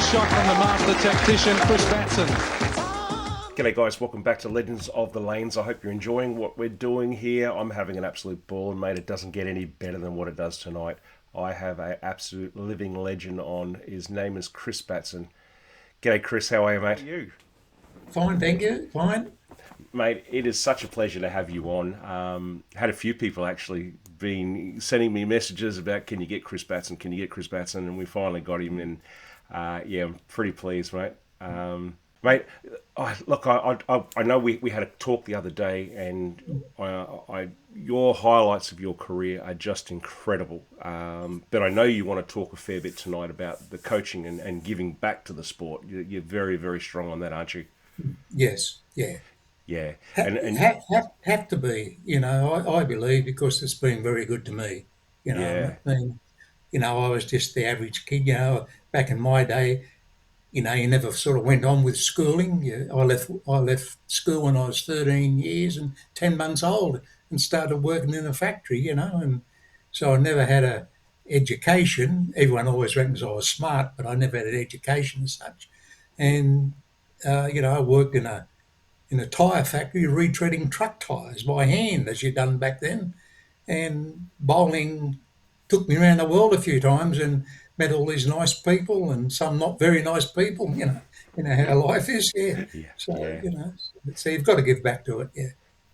shot from the master tactician, Chris Batson. G'day guys, welcome back to Legends of the Lanes. I hope you're enjoying what we're doing here. I'm having an absolute ball, and mate, it doesn't get any better than what it does tonight. I have an absolute living legend on. His name is Chris Batson. G'day Chris, how are you, mate? You? Fine, thank you. Fine. Mate, it is such a pleasure to have you on. Had a few people actually been sending me messages about, can you get Chris Batson, can you get Chris Batson, and we finally got him, and yeah, I'm pretty pleased, mate. Mate, I know we had a talk the other day, and your highlights of your career are just incredible. But I know you want to talk a fair bit tonight about the coaching and giving back to the sport. You're very, very strong on that, aren't you? Yes, yeah. Yeah, Have to be, I believe, because it's been very good to me. yeah, I mean, I was just the average kid, back in my day, you never sort of went on with schooling. I left school when I was 13 years and 10 months old and started working in a factory, and so I never had a education. Everyone always reckons I was smart, but I never had an education as such. And, I worked in a tyre factory retreading truck tyres by hand, as you'd done back then. And bowling took me around the world a few times and met all these nice people and some not very nice people, how life is, yeah. yeah, So, yeah. so you've got to give back to it, yeah.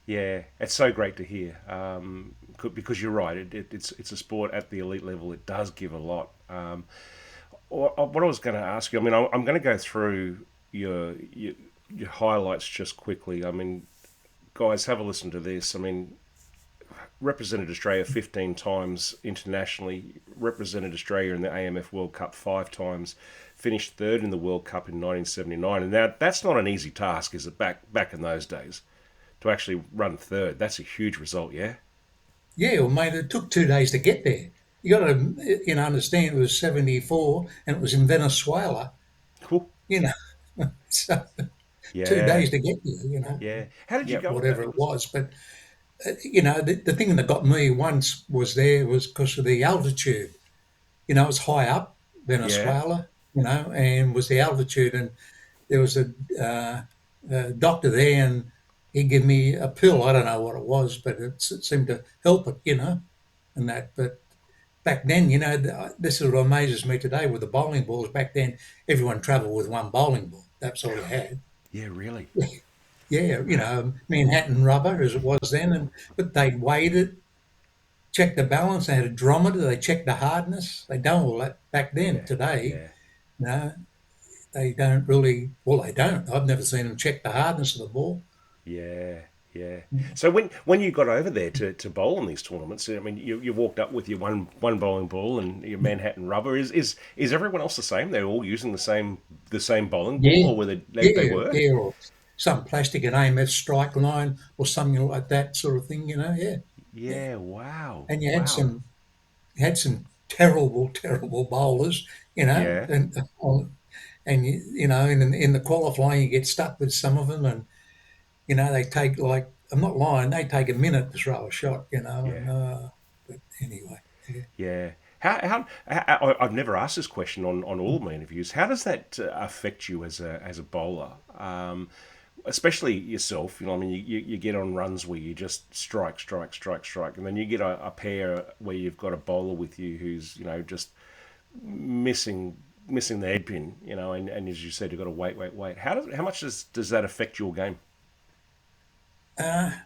Yeah, it's so great to hear. Because you're right, it's a sport at the elite level. It does give a lot. What I was going to ask you, I mean, I'm going to go through your highlights just quickly. I mean, guys, have a listen to this. I mean, represented Australia 15 times internationally, represented Australia in the AMF World Cup 5 times, finished third in the World Cup in 1979. And now that's not an easy task, is it, back in those days? To actually run third, that's a huge result, yeah? Yeah, well, mate, it took 2 days to get there. You got to, understand it was 74 and it was in Venezuela, Cool. you know. So two Yeah, days to get there, yeah. How did you go with whatever that? it was. But the thing that got me once was because of the altitude. It's high up, Yeah, Venezuela, and was the altitude. And there was a doctor there, and he gave me a pill. I don't know what it was, but it seemed to help it, and that. But back then, this is what amazes me today with the bowling balls. Back then, everyone travelled with one bowling ball. That's all you had. yeah, really. Yeah, Manhattan rubber as it was then, but they weighed it, checked the balance, they had a hydrometer, they checked the hardness. They done all that back then. Yeah, Today, yeah, you know, they don't really. Well, they don't. I've never seen them check the hardness of the ball. yeah, yeah. So when you got over there to bowl in these tournaments, I mean, you walked up with your one bowling ball and your Manhattan rubber. Is everyone else the same? They're all using the same bowling ball, Yeah, or they yeah, were? yeah. Or some plastic and AMF strike line or something like that sort of thing. Yeah, yeah. Yeah. Wow. And Wow. you had some terrible, terrible bowlers. Yeah. And in the qualifying you get stuck with some of them, and they take, like, I'm not lying, they take a minute to throw a shot, Yeah. but anyway, yeah. Yeah. I've never asked this question on all of my interviews. How does that affect you as a bowler? Especially yourself, I mean, you get on runs where you just strike, strike, strike, strike, and then you get a pair where you've got a bowler with you who's, just missing the head pin, and as you said, you've got to wait. How much does that affect your game?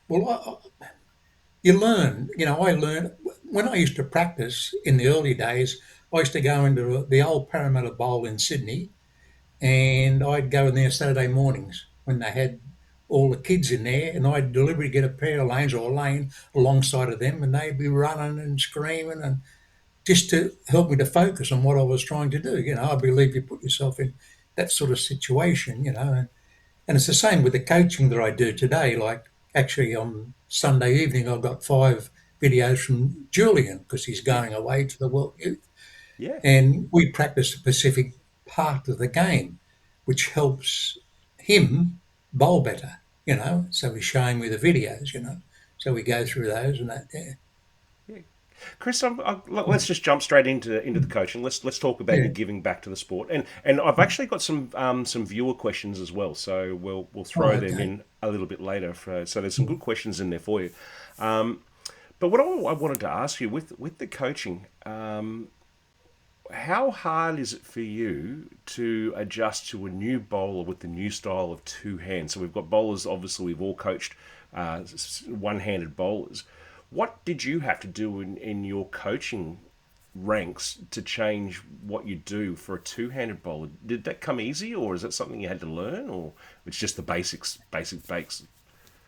Well, you learn, I learned when I used to practice in the early days. I used to go into the old Parramatta Bowl in Sydney, and I'd go in there Saturday mornings when they had all the kids in there, and I'd deliberately get a pair of lanes or a lane alongside of them, and they'd be running and screaming, and just to help me to focus on what I was trying to do. I believe you put yourself in that sort of situation, and it's the same with the coaching that I do today. Like, actually, on Sunday evening, I've got 5 videos from Julian because he's Yeah, going away to the World Youth, yeah, and we practice a specific part of the game, which helps him bowl better. So he's showing me the videos. So we go through those and that. Yeah. yeah. Chris, let's just jump straight into the coaching. Let's talk about Yeah. your giving back to the sport, and I've actually got some viewer questions as well. So we'll Oh, throw them okay. in a little bit later. So there's some good questions in there for you. But what I wanted to ask you with the coaching, how hard is it for you to adjust to a new bowler with the new style of two hands? So we've got bowlers. Obviously, we've all coached one-handed bowlers. What did you have to do in your coaching ranks to change what you do for a two-handed bowler? Did that come easy, or is that something you had to learn, or it's just the basic bakes?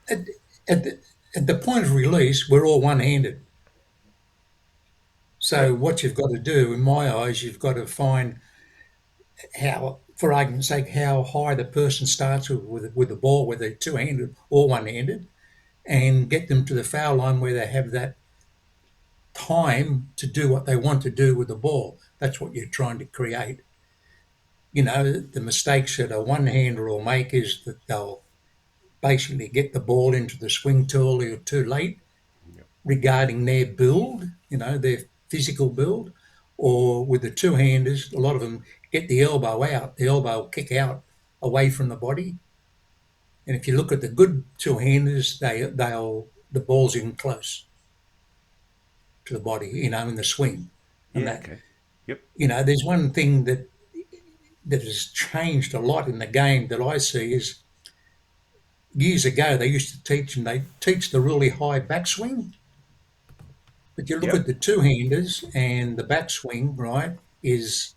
At, at, the, at the point of release, we're all one-handed. So Yep, what you've got to do, in my eyes, you've got to find how, for argument's sake, how high the person starts with the ball, whether they're two-handed or one-handed, and get them to the foul line where they have that time to do what they want to do with the ball. That's what you're trying to create. The mistakes that a one-hander will make is that they'll basically get the ball into the swing too early or too late yep, regarding their build, their physical build. Or with the two-handers, a lot of them get the elbow out. The elbow will kick out away from the body. And if you look at the good two-handers, the ball's in close to the body, in the swing and yeah, that. okay, yep, There's one thing that has changed a lot in the game that I see is years ago they used to teach and they teach the really high backswing, but you look yep, at the two-handers and the backswing, right, is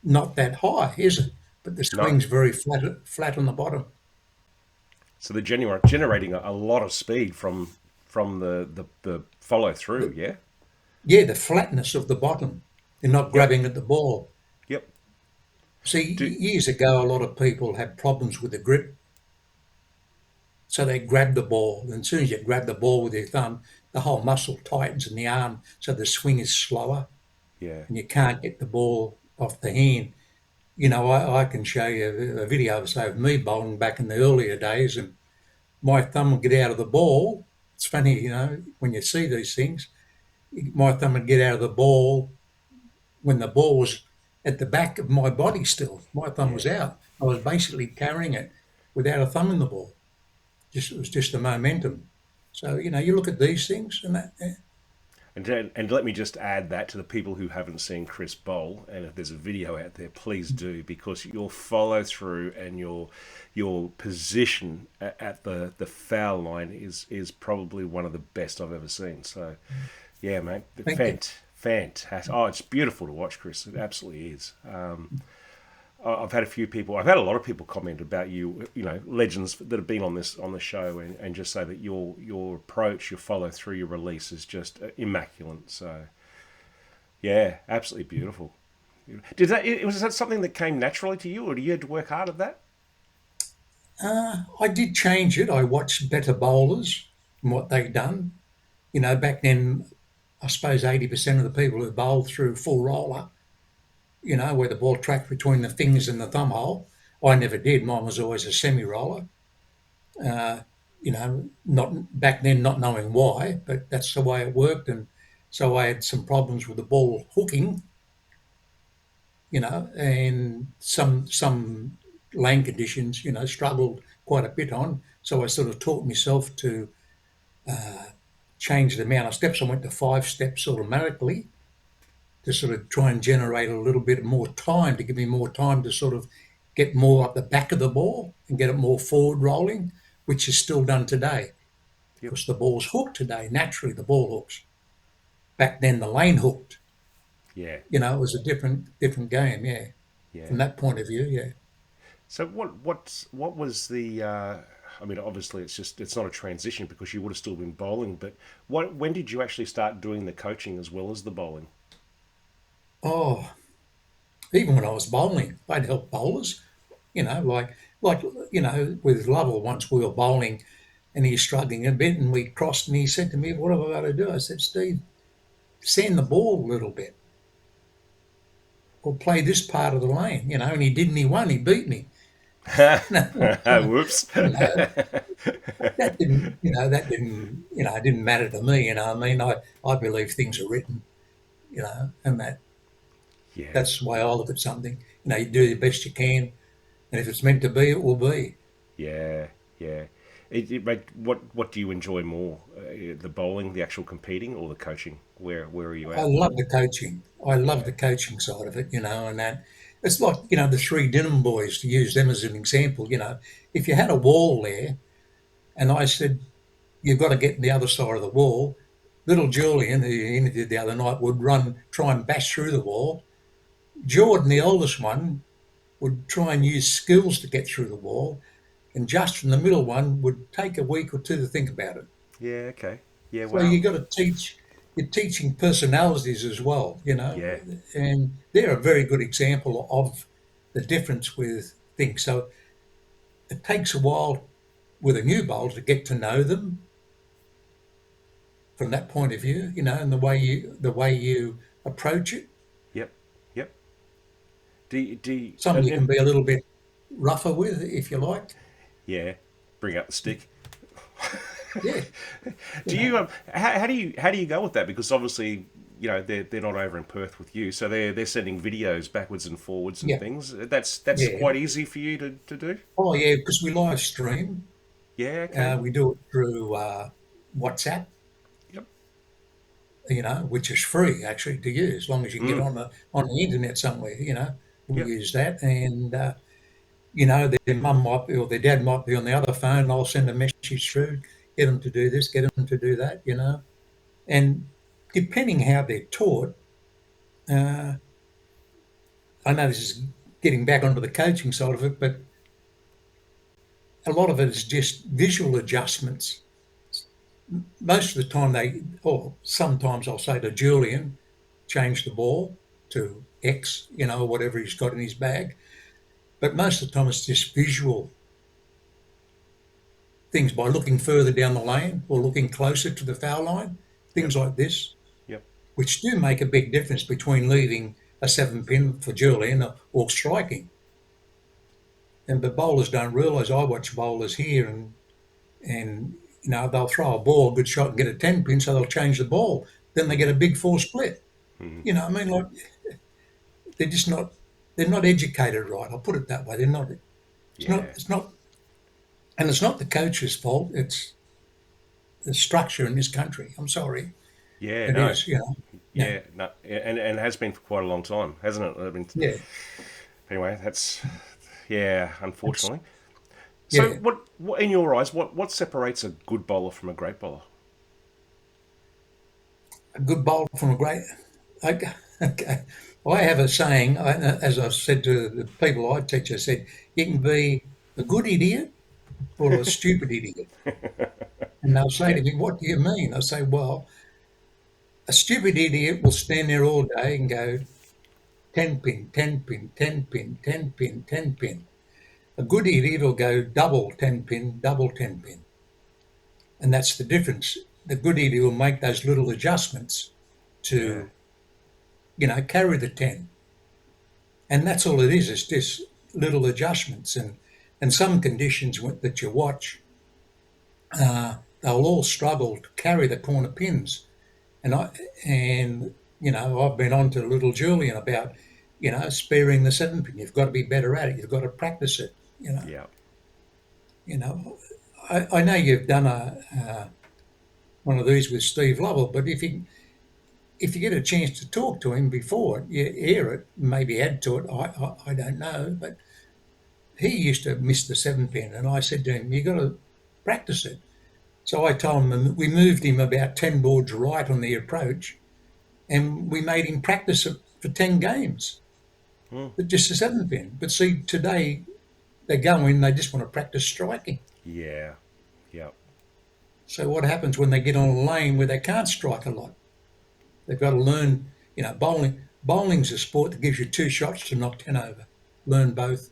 not that high, is it? But the no. swing's very flat on the bottom. So they're generating a lot of speed from the follow through. The, Yeah. yeah, the flatness of the bottom. They're not Yep. grabbing at the ball. Yep. See, Do years ago, a lot of people had problems with the grip. So they grab the ball, and as soon as you grab the ball with your thumb, the whole muscle tightens in the arm, so the swing is slower, yeah. and you can't get the ball off the hand. I can show you a video, say, of me bowling back in the earlier days, and my thumb would get out of the ball. It's funny, when you see these things, my thumb would get out of the ball when the ball was at the back of my body still. My thumb was Yeah. out. I was basically carrying it without a thumb in the ball. It was just the momentum. So you look at these things and that. And let me just add that to the people who haven't seen Chris bowl, and if there's a video out there, please do, because your follow through and your position at the foul line is probably one of the best I've ever seen. So, yeah, mate, Thank you. fantastic. Oh, it's beautiful to watch, Chris. It absolutely is. I've had I've had a lot of people comment about legends that have been on the show, and just say that your approach, your follow through, your release is just immaculate. So yeah, absolutely beautiful. Was that something that came naturally to you, or do you had to work hard at that? I did change it. I watched better bowlers and what they'd done. Back then, I suppose 80% of the people who bowled through full roller, where the ball tracked between the fingers and the thumb hole. I never did. Mine was always a semi roller. Not back then, not knowing why, but that's the way it worked. And so I had some problems with the ball hooking, and some lane conditions, struggled quite a bit on. So I sort of taught myself to change the amount of steps. I went to 5 steps automatically to sort of try and generate a little bit more time, to give me more time to sort of get more up the back of the ball and get it more forward rolling, which is still done today Yep. because the ball's hooked today. Naturally, the ball hooks. Back then, the lane hooked. Yeah. It was a different game. Yeah, Yeah. from that point of view. Yeah. So what was the? I mean, obviously, it's not a transition because you would have still been bowling. But when did you actually start doing the coaching as well as the bowling? Oh, even when I was bowling, I'd help bowlers. Like with Lovell once we were bowling, and he was struggling a bit, and we crossed, and he said to me, "What have I got to do?" I said, "Steve, sand the ball a little bit, or play this part of the lane." And he did, and he won. He beat me. Whoops. You know, it didn't matter to me. You know, I mean, I believe things are written. You know, and Yeah, that's the way I look at something. You know, you do the best you can, and if it's meant to be, it will be. yeah, yeah. What do you enjoy more, the bowling, the actual competing, or the coaching? Where are you I at? love the coaching. I love Yeah, the coaching side of it. You know, and that it's like the three Denham boys, to use them as an example. You know, if you had a wall there, and I said you've got to get the other side of the wall. Little Julian, who you interviewed the other night, would try and bash through the wall. Jordan, the oldest one, would try and use skills to get through the wall. And Justin, the middle one, would take a week or two to think about it. yeah. Okay. Yeah. So Wow. you got to teach. You're teaching personalities as well, Yeah. and they're a very good example of the difference with things. So it takes a while with a new bowler to get to know them from that point of view, and the way you approach it. Yep. Yep. Do you, Some you can be a little bit rougher with, if you like. yeah. Bring out the stick. Yeah, you Do know, you how do you go with that? Because obviously, they're not over in Perth with you, so they're sending videos backwards and forwards and yeah, things. That's yeah. quite easy for you to do. Oh, yeah, because we live stream. Yeah. Okay. We do it through WhatsApp, Yep. which is free actually to use, as long as you can get Mm. on the internet somewhere. We Yep. use that, and their mum might be or their dad might be on the other phone. And I'll send a message through, get them to do this, get them to do that. And depending how they're taught, uh, I know this is getting back onto the coaching side of it, but a lot of it is just visual adjustments. Most of the time, or sometimes I'll say to Julian, change the ball to X, whatever he's got in his bag. But most of the time, it's just visual things by looking further down the lane or looking closer to the foul line, Yep. things like this, Yep. which do make a big difference between leaving a 7 pin for Julian or striking. And the bowlers don't realise. I watch bowlers here, and they'll throw a ball, a good shot, and get a 10 pin, so they'll change the ball. Then they get a big four split. Mm. I mean, like they're just not they're not educated right. I'll put it that way. They're not. It's not. Yeah. It's not. And it's not the coach's fault. It's the structure in this country. I'm sorry. Yeah. It No. is. Yeah. Yeah. No. And has been for quite a long time, hasn't it? Yeah. Anyway, that's yeah. It's, Unfortunately. So, yeah. what in your eyes, what separates a good bowler from a great bowler? A good bowl from a great. Okay. Okay. I have a saying, as I've said to the people I teach, I said, you can be a good idiot or a stupid idiot. And they'll say Yeah. to me, what do you mean? I say, well, a stupid idiot will stand there all day and go 10 pin, 10 pin, 10 pin, 10 pin, 10 pin. A good idiot will go double 10 pin, double 10 pin. And that's the difference. The good idiot will make those little adjustments Yeah. to, carry the 10. And that's all it is. It's just little adjustments. And some conditions that you watch, they'll all struggle to carry the corner pins. And I've been on to little Julian about, sparing the 7 pin. You've got to be better at it. You've got to practice it. Yeah. You know. I know you've done one of these with Steve Lovell, but if you get a chance to talk to him before you hear it, maybe add to it. I don't know, but he used to miss the 7 pin, and I said to him, "You got to practice it." So I told him we moved him about 10 boards right on the approach, and we made him practice it for 10 games, Mm. but just a 7 pin. But see, today they go in, they just want to practice striking. Yeah. Yeah. So what happens when they get on a lane where they can't strike a lot? They've got to learn, bowling. Bowling's a sport that gives you two shots to knock 10 over. Learn both.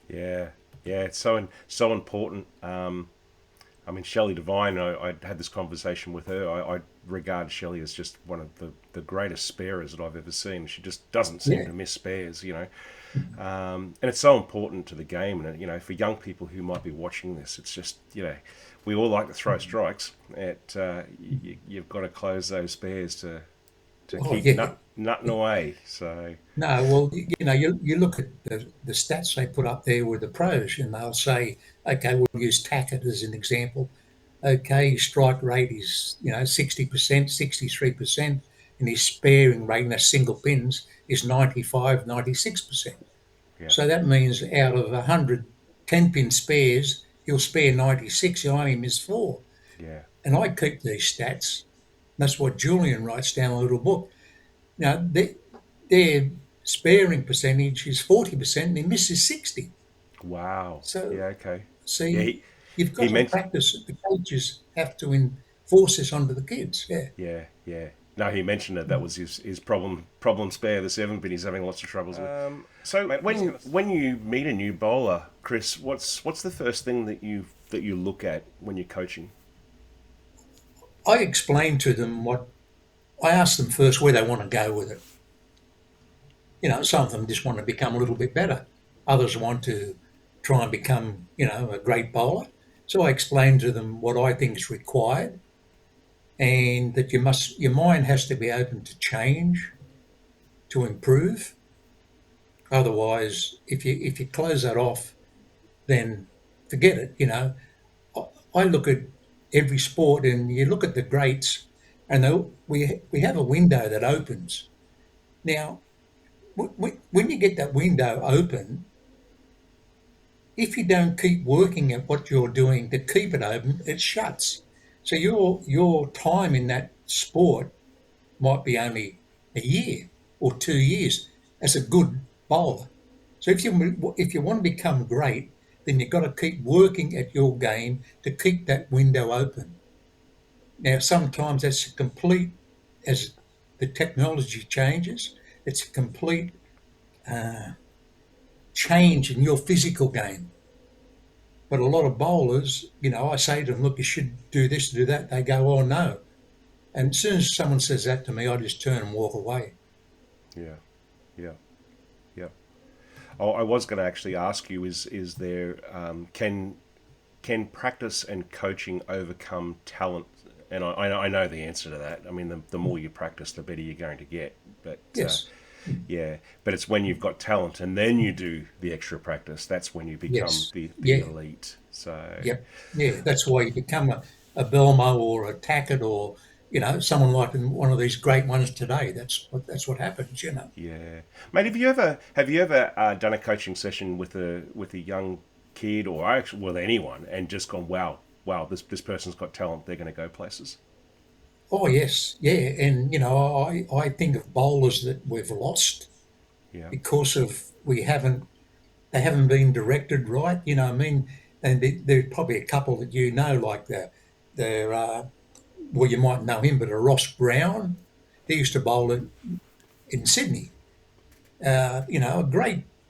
Yeah. Yeah. It's so important. I mean, Shelley Devine. I had this conversation with her. regard Shelley as just one of the greatest sparers that I've ever seen. She just doesn't seem Yeah. to miss spares, and it's so important to the game. And for young people who might be watching this, it's just we all like to throw strikes. You've got to close those spares to Oh, keep yeah. nutting away. So No, well, you look at the stats they put up there with the pros, and they'll say, okay, we'll use Tacket as an example. Okay, his strike rate is 60%, 63%, and his sparing rate in the single pins is 95, 96%. yeah, So that means out of 100 10-pin spares, he'll spare 96. He'll only miss four. yeah, And I keep these stats. That's what Julian writes down in a little book. Now, their sparing percentage is 40% and he misses 60. wow, So, yeah, okay, yeah. see, you've He got to meant practice it. The coaches have to enforce this onto the kids. Yeah. Yeah, yeah. No, he mentioned that was his problem spare, the 7-pin he's having lots of troubles with. So when you meet a new bowler, Chris, what's the first thing that you look at when you're coaching? I explain to them I ask them first where they want to go with it. Some of them just want to become a little bit better. Others want to try and become, a great bowler. So I explain to them what I think is required, and that your mind has to be open to change, to improve. Otherwise, if you close that off, then forget it. I look at every sport, and you look at the greats, and we have a window that opens. Now, when you get that window open, if you don't keep working at what you're doing to keep it open, it shuts. So your time in that sport might be only a year or 2 years as a good bowler. So if you want to become great, then you've got to keep working at your game to keep that window open. Now, sometimes that's a complete, as the technology changes, it's a complete change in your physical game. But a lot of bowlers, I say to them, look, you should do this, do that. They go, oh, no. And as soon as someone says that to me, I just turn and walk away. Yeah, yeah, yeah. Oh, I was going to actually ask you: is there can practice and coaching overcome talent? And I know the answer to that. I mean, the more you practice, the better you're going to get. But Yes. yeah, but it's when you've got talent and then you do the extra practice. That's when you become Yes. the Yeah. elite. So Yep. Yeah. That's why you become a Belmo or a Tackett or, someone like one of these great ones today. That's what happens. yeah, mate. Have you ever done a coaching session with a young kid or actually with anyone and just gone, wow, this person's got talent. They're going to go places. Oh, yes. Yeah. And, I think of bowlers that we've lost Yeah. because they haven't been directed right. I mean, and there's probably a couple that like well, you might know him, but a Ross Brown. He used to bowl in Sydney. A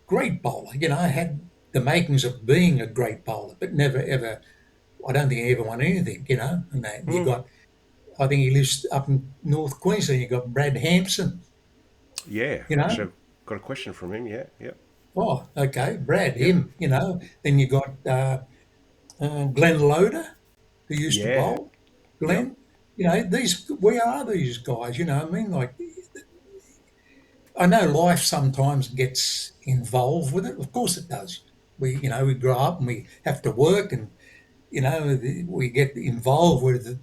great bowler. Had the makings of being a great bowler, but never ever. I don't think he ever won anything. And that you got. I think he lives up in North Queensland. You got Brad Hampson. Yeah, You know. actually, I've got a question from him. Yeah, yeah, Oh, okay, Brad. yep, Him. Then you got Glenn Loader, who used to yeah, bowl. yep, Glenn. Where are these guys? I mean, like, I know life sometimes gets involved with it. Of course it does. We grow up and we have to work, and we get involved with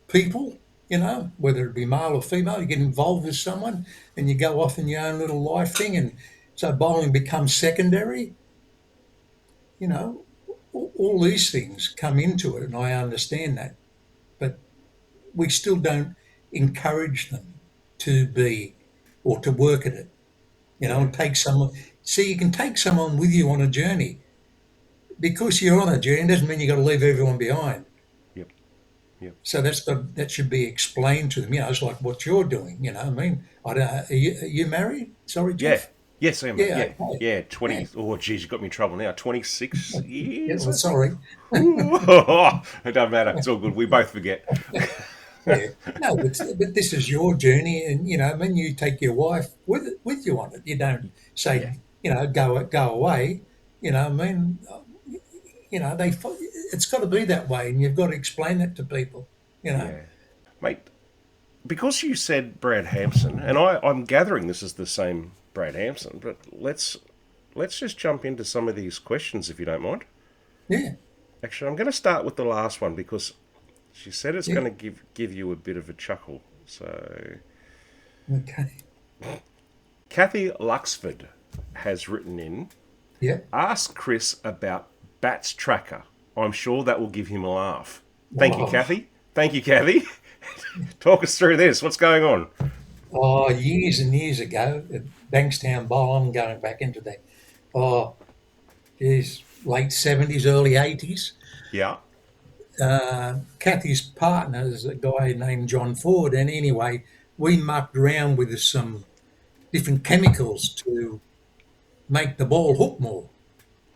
people. Whether it be male or female, you get involved with someone, and you go off in your own little life thing, and so bowling becomes secondary. You know, all these things come into it, and I understand that, but we still don't encourage them to be or to work at it. yeah, And take someone. See, you can take someone with you on a journey. Because you're on a journey doesn't mean you got to leave everyone behind. yep, yep. So that should be explained to them. It's like what you're doing. I mean, I don't. Are you married? Sorry, Yeah, Jeff. yes, I am, mate. Yeah. Yeah, Okay. yeah. Yeah. 20. Oh, geez, you got me in trouble now. 26 Yeah. years, Well, I think. sorry. Ooh, it doesn't matter. It's all good. We both forget. Yeah. No, but this is your journey, and you know, when you take your wife with you on it, you don't Yeah, say, you know, go away. You know, I mean, you know, it's got to be that way, and you've got to explain it to people. You know, yeah, mate. Because you said Brad Hampson, and I'm gathering this is the same Brad Hampson, but let's just jump into some of these questions if you don't mind. yeah, Actually, I'm going to start with the last one because she said it's yeah, going to give you a bit of a chuckle. So, okay, Kathy Luxford has written in, yeah. ask Chris about Bat's tracker. I'm sure that will give him a laugh. Thank you, Oh, Kathy. Thank you, Kathy. Talk us through this. What's going on? oh, years and years ago at Bankstown Bowl, I'm going back into that. Oh, geez, late 70s, early 80s. Yeah. Kathy's partner is a guy named John Ford, and anyway, we mucked around with some different chemicals to make the ball hook more,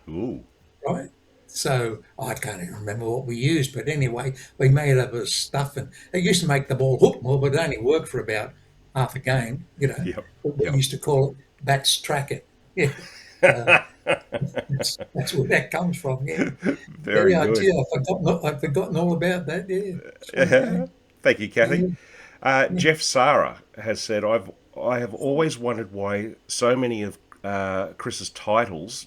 Ooh. right? So I can't even remember what we used, but anyway, we made up of stuff, and it used to make the ball hook more, but it only worked for about half a game. You know, Yep. we Yep. used to call it Bat's Tacket. Yeah, uh, that's where that comes from. Yeah, Very yeah. good. Gee, I've forgotten all about that. Yeah, sweet game. Thank you, Kathy. Yeah, yeah. Jeff Sara has said, I have always wondered why so many of Chris's titles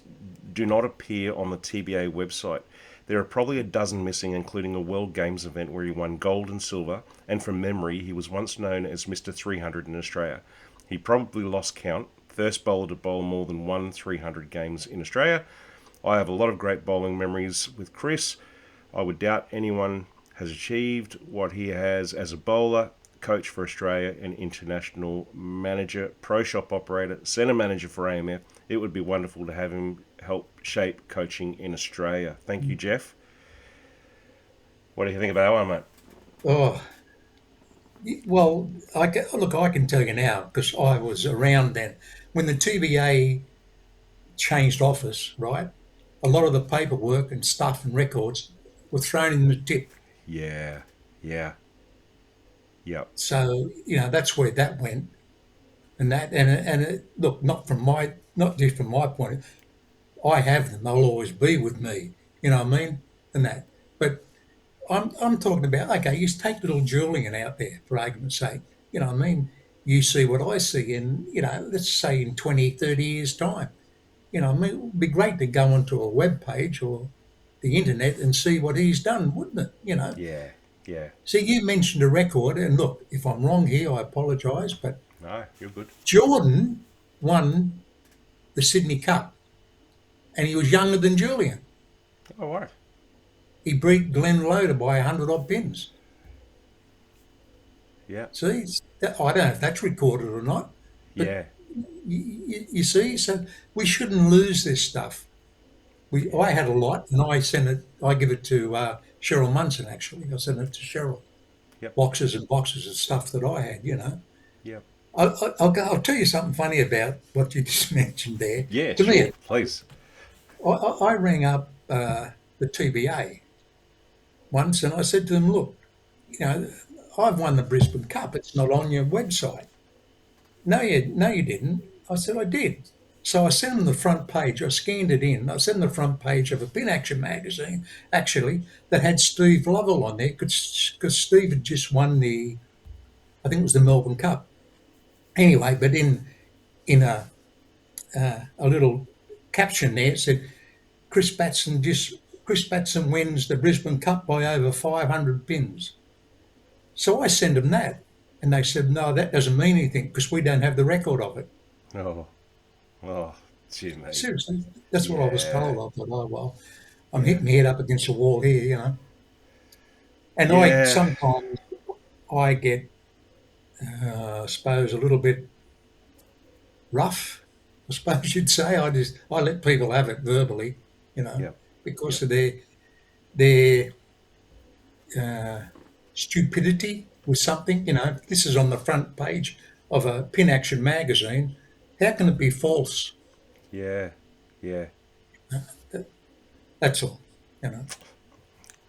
do not appear on the TBA website. There are probably a dozen missing, including a World Games event where he won gold and silver, and from memory, he was once known as Mr. 300 in Australia. He probably lost count, first bowler to bowl more than one 300 games in Australia. I have a lot of great bowling memories with Chris. I would doubt anyone has achieved what he has as a bowler, coach for Australia, and international manager, pro shop operator, centre manager for AMF. It would be wonderful to have him help shape coaching in Australia. Thank you, Jeff. What do you think about that one, mate? Oh, well, look, I can tell you now because I was around then when the TBA changed office. Right, a lot of the paperwork and stuff and records were thrown in the tip. Yeah, yeah, yep, So you know that's where that went, and look, not just from my point. I have them; they'll always be with me. You know what I mean? And that, but I'm talking about, okay, you take little Julian out there for argument's sake. You know what I mean? You see what I see in, you know, let's say in 20, 30 years' time. You know, I mean, it would be great to go onto a web page or the internet and see what he's done, wouldn't it? You know. yeah, yeah. See, you mentioned a record, and look, if I'm wrong here, I apologise, but No, you're good. Jordan won the Sydney Cup, and he was younger than Julian. All right. He beat Glenn Loader by 100 odd pins. Yeah, See, I don't know if that's recorded or not, but yeah, you see, so we shouldn't lose this stuff. I yeah, had a lot, and I sent it. I give it to Cheryl Munson. Actually, I sent it to Cheryl. yep, Boxes and boxes of stuff that I had. You know, yep. I'll tell you something funny about what you just mentioned there. Yeah, To sure, me, please. I rang up the TBA once, and I said to them, "Look, you know, I've won the Brisbane Cup. It's not on your website." No, you didn't. I said, I did. So I sent them the front page. I scanned it in. I sent them the front page of a Pin Action magazine, actually, that had Steve Lovell on there because Steve had just won I think it was the Melbourne Cup. Anyway, but in a little caption there, it said, Chris Batson wins the Brisbane Cup by over 500 pins. So I sent them that. And they said, no, that doesn't mean anything because we don't have the record of it. Oh, oh, gee, mate. Seriously, that's what I was Yeah, told. I thought, oh well, I'm yeah, hitting my head up against the wall here, you know. And I yeah, sometimes I get, I suppose, a little bit rough. I suppose you'd say. I let people have it verbally, you know, yeah, yeah, because of their uh, stupidity with something. You know, this is on the front page of a Pin Action magazine. How can it be false? yeah, yeah. That, that's all. You know.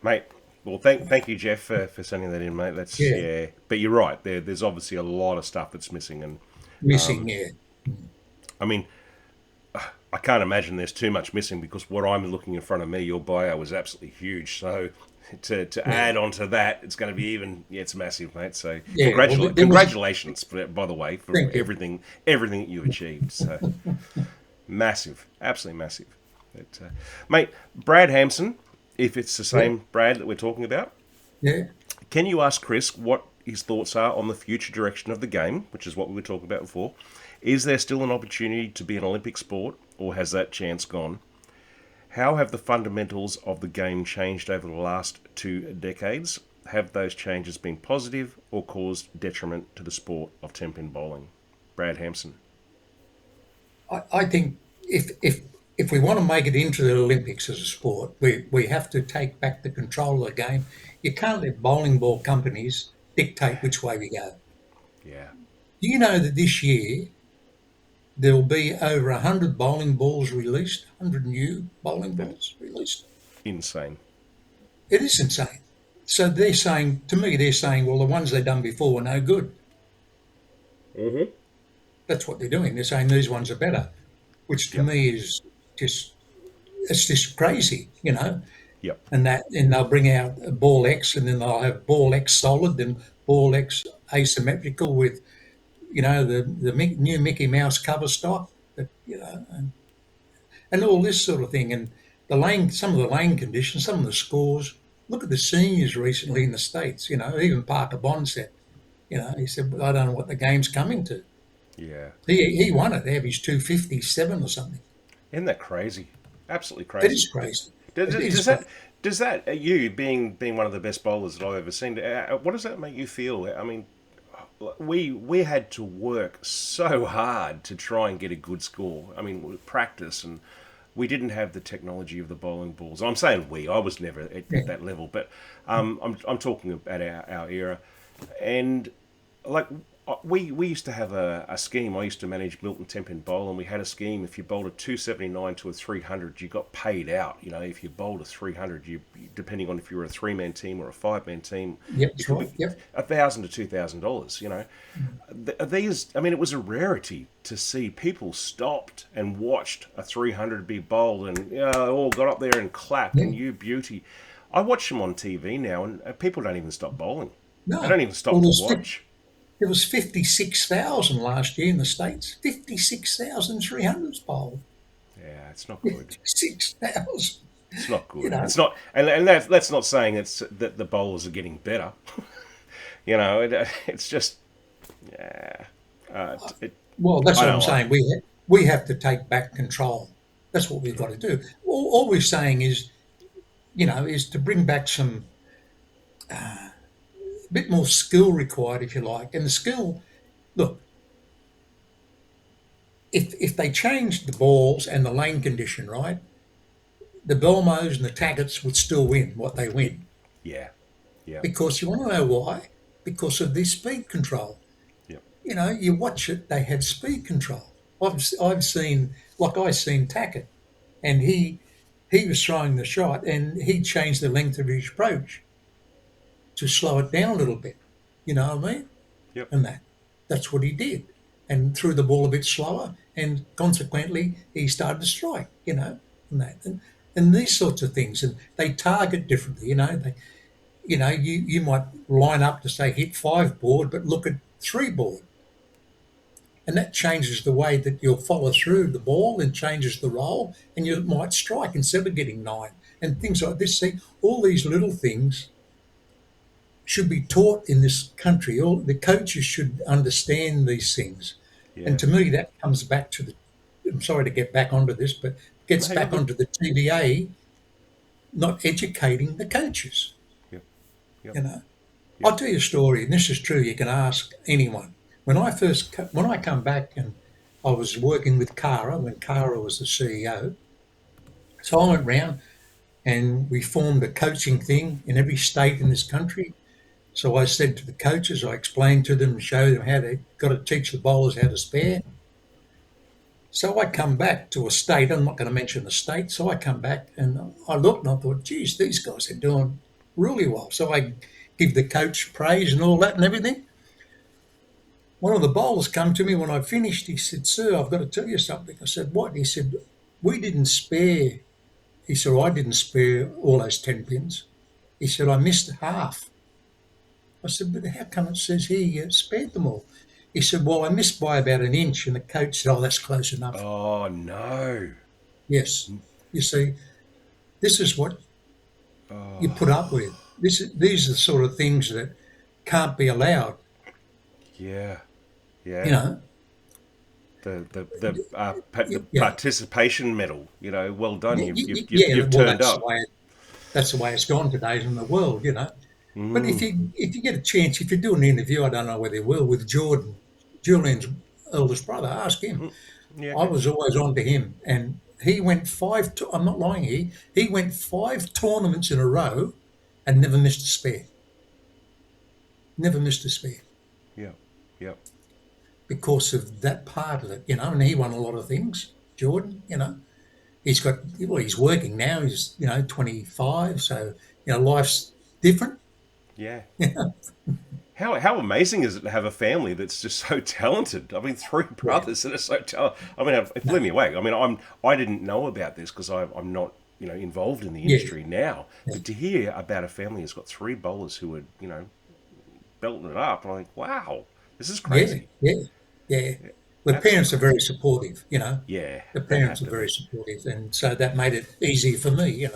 Mate, Well, thank you, Jeff, for sending that in, mate. That's Yeah, yeah. But you're right. There's obviously a lot of stuff that's missing, and missing. Yeah, I mean, I can't imagine there's too much missing because what I'm looking in front of me, your bio is absolutely huge. So to yeah, add on to that, it's going to be even. Yeah, it's massive, mate. So yeah. Well, there was. congratulations, by the way, for Thank you. everything that you've achieved. So massive, absolutely massive. But, mate, Brad Hampson, if it's the Yeah, same Brad that we're talking about, yeah. can you ask Chris what his thoughts are on the future direction of the game, which is what we were talking about before? Is there still an opportunity to be an Olympic sport, or has that chance gone? How have the fundamentals of the game changed over the last 2 decades? Have those changes been positive or caused detriment to the sport of tenpin bowling? Brad Hampson. I think if we want to make it into the Olympics as a sport, we have to take back the control of the game. You can't let bowling ball companies dictate which way we go. Yeah, Do you know that this year there will be over 100 bowling balls released, 100 new bowling that balls released? insane. It is insane. So they're saying, to me, they're saying, well, the ones they've done before were no good. Mm-hmm. That's what they're doing. They're saying these ones are better, which to Yep. me is just, it's just crazy, you know. Yep. And they'll bring out a ball X, and then they'll have ball X solid, then ball X asymmetrical with, the new Mickey Mouse cover stock, and all this sort of thing. And some of the lane conditions, some of the scores. Look at the seniors recently in the States. Even Parker Bond said, he said, I don't know what the game's coming to. Yeah. He won it. They have his 257 or something. Isn't that crazy? Absolutely It crazy. is crazy. Does, It is does crazy. that does that you being one of the best bowlers that I've ever seen? What does that make you feel? I mean, we had to work so hard to try and get a good score. I mean, practice, and we didn't have the technology of the bowling balls. I'm saying we. I was never Yeah. at that level, but I'm talking about our era, and like we used to have a scheme. I used to manage Milton Tenpin Bowl, and we had a scheme. If you bowled a 279 to a 300, you got paid out. If you bowled a 300, depending on if you were a 3-man team or a 5-man team, Yep, you that's could right. be Yep. $1,000 to $2,000. These. I mean, it was a rarity to see people stopped and watched a 300 be bowled, and all got up there and clapped, Yeah. and you beauty. I watch them on TV now, and people don't even stop bowling. They No. don't even Well, stop to watch. there was 56,000 last year in the States. 56,000 300s bowled. Yeah, it's not good. 56,000. It's not You good. know. It's not, and that's not saying that the bowlers are getting better. It's just, yeah. Well, that's I what I'm don't like saying. it. We have to take back control. That's what we've got to do. All we're saying is to bring back some a bit more skill required, if you like. And the skill, look, if they changed the balls and the lane condition, right, the Belmos and the Tackets would still win what they win. Yeah, yeah, Because you want to know why? Because of this speed control. yeah, You watch it, they have speed control. I've seen, like I seen Tacket, and he was throwing the shot, and he changed the length of his approach to slow it down a little bit. You know what I mean? yep. And that's what he did, and threw the ball a bit slower, and consequently he started to strike. And these sorts of things, and they target differently. You might line up to say hit 5 board, but look at 3 board. And that changes the way that you'll follow through the ball and changes the roll, and you might strike instead of getting 9 and things like this. See, all these little things should be taught in this country. All the coaches should understand these things. And Yeah. to me, that comes back to the. I'm sorry to get back onto this, but gets No, you're back good. onto the TBA not educating the coaches. Yep, yep, You know, yep. I'll tell you a story, and this is true. You can ask anyone. When I come back, and I was working with Cara when Cara was the CEO. So I went round and we formed a coaching thing in every state in this country. So I said to the coaches, I explained to them, showed them how they got to teach the bowlers how to spare. So I come back to a state. I'm not going to mention the state. So I come back and I looked and I thought, geez, these guys are doing. really well. So I give the coach praise and all that and everything. One of the bowlers come to me when I finished. He said, "Sir, I've got to tell you something." I said, "What?" He said, "We didn't spare." He said, "I didn't spare all those 10 pins." He said, "I missed half." I said, "But how come it says here you spared them all?" He said, "Well, I missed by about an inch." And the coach said, "Oh, that's close enough." Oh no. Yes. You see, this is what you Oh put up with. These are the sort of things that can't be allowed. yeah, You yeah. know, The yeah, participation medal. You know, well done. yeah. You've Well, turned up. that's the way it's gone today in the world. But Mm. if you get a chance, if you do an interview, I don't know whether you will, with Jordan, Julian's eldest brother, ask him. Mm. Yeah. I Okay. was always on to him, and he went five. I'm not lying here. He went 5 tournaments in a row, and never missed a spare. Never missed a spare Yeah. Yeah. because of that part of it. And he won a lot of things. Jordan, he's got. Well, he's working now. He's 25, so life's different. Yeah. How amazing is it to have a family that's just so talented? I mean, three Yeah. brothers that are so talented. I mean, it blew me away. I mean, I didn't know about this because I'm not involved in the Yeah. industry now. Yeah. But to hear about a family who's got three bowlers who are belting it up, I'm like, wow, this is Yeah. crazy. Yeah. Yeah. The Absolutely parents are very crazy. supportive. Yeah, The they parents have are to be. very supportive, and so that made it easy for me.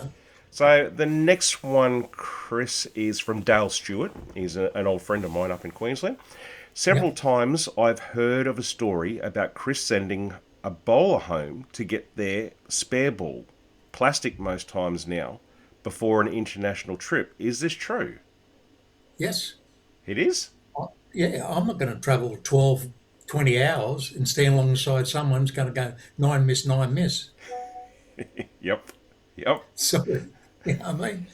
So the next one, Chris, is from Dale Stewart. He's an old friend of mine up in Queensland. Several Yep. times I've heard of a story about Chris sending a bowler home to get their spare ball, plastic most times now, before an international trip. Is this true? Yes. It is? Yeah, I'm not going to travel 12, 20 hours and stand alongside someone who's going to go nine miss, nine miss. Yep. Yep. Sorry. What I mean?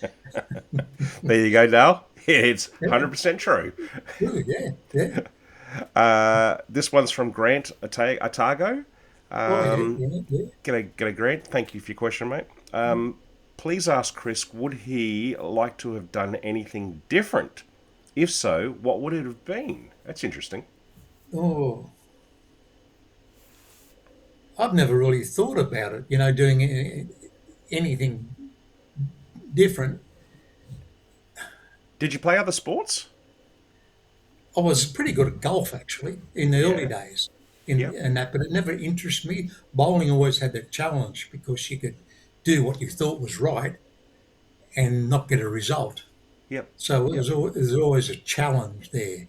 There you go, Dale. Yeah, it's Yeah, 100% true. good. Yeah, yeah. This one's from Grant Atago. Oh, yeah, yeah, yeah. G'day, Grant. Thank you for your question, mate. Please ask Chris, would he like to have done anything different? If so, what would it have been? That's interesting. Oh, I've never really thought about it, doing anything different. Did you play other sports? I was pretty good at golf actually in the early Yeah. days, Yep. in that, but it never interested me. Bowling always had that challenge because you could do what you thought was right and not get a result. Yep. So Yep. it was always a challenge there.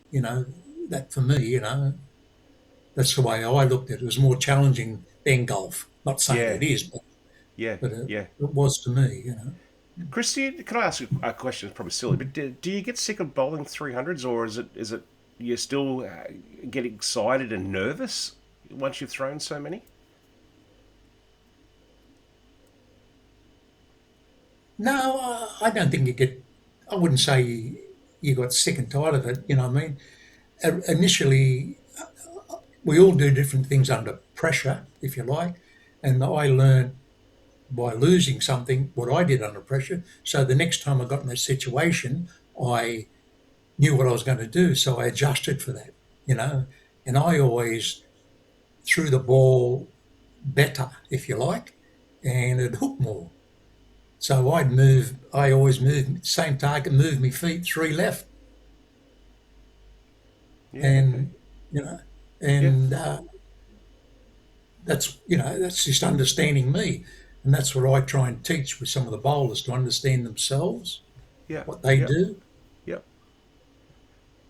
That for me, that's the way I looked at it. It was more challenging than golf. Not saying Yeah. it is, but, Yeah. but it, Yeah. it was to me. Chris, can I ask you a question? It's probably silly, but do you get sick of bowling 300s, or is it you're still get excited and nervous once you've thrown so many? No, I don't think you get. I wouldn't say you got sick and tired of it. You know what I mean? Initially, we all do different things under pressure, if you like, and I learned by losing something what I did under pressure. So the next time I got in that situation, I knew what I was going to do, so I adjusted for that. You know, and I always threw the ball better, if you like, and it hooked more. So I always move, same target, move my feet, three left. Yeah. Okay. And, you know, Yeah. and that's just understanding me. And that's what I try and teach with some of the bowlers to understand themselves, Yeah. what they Yep. do. Yep.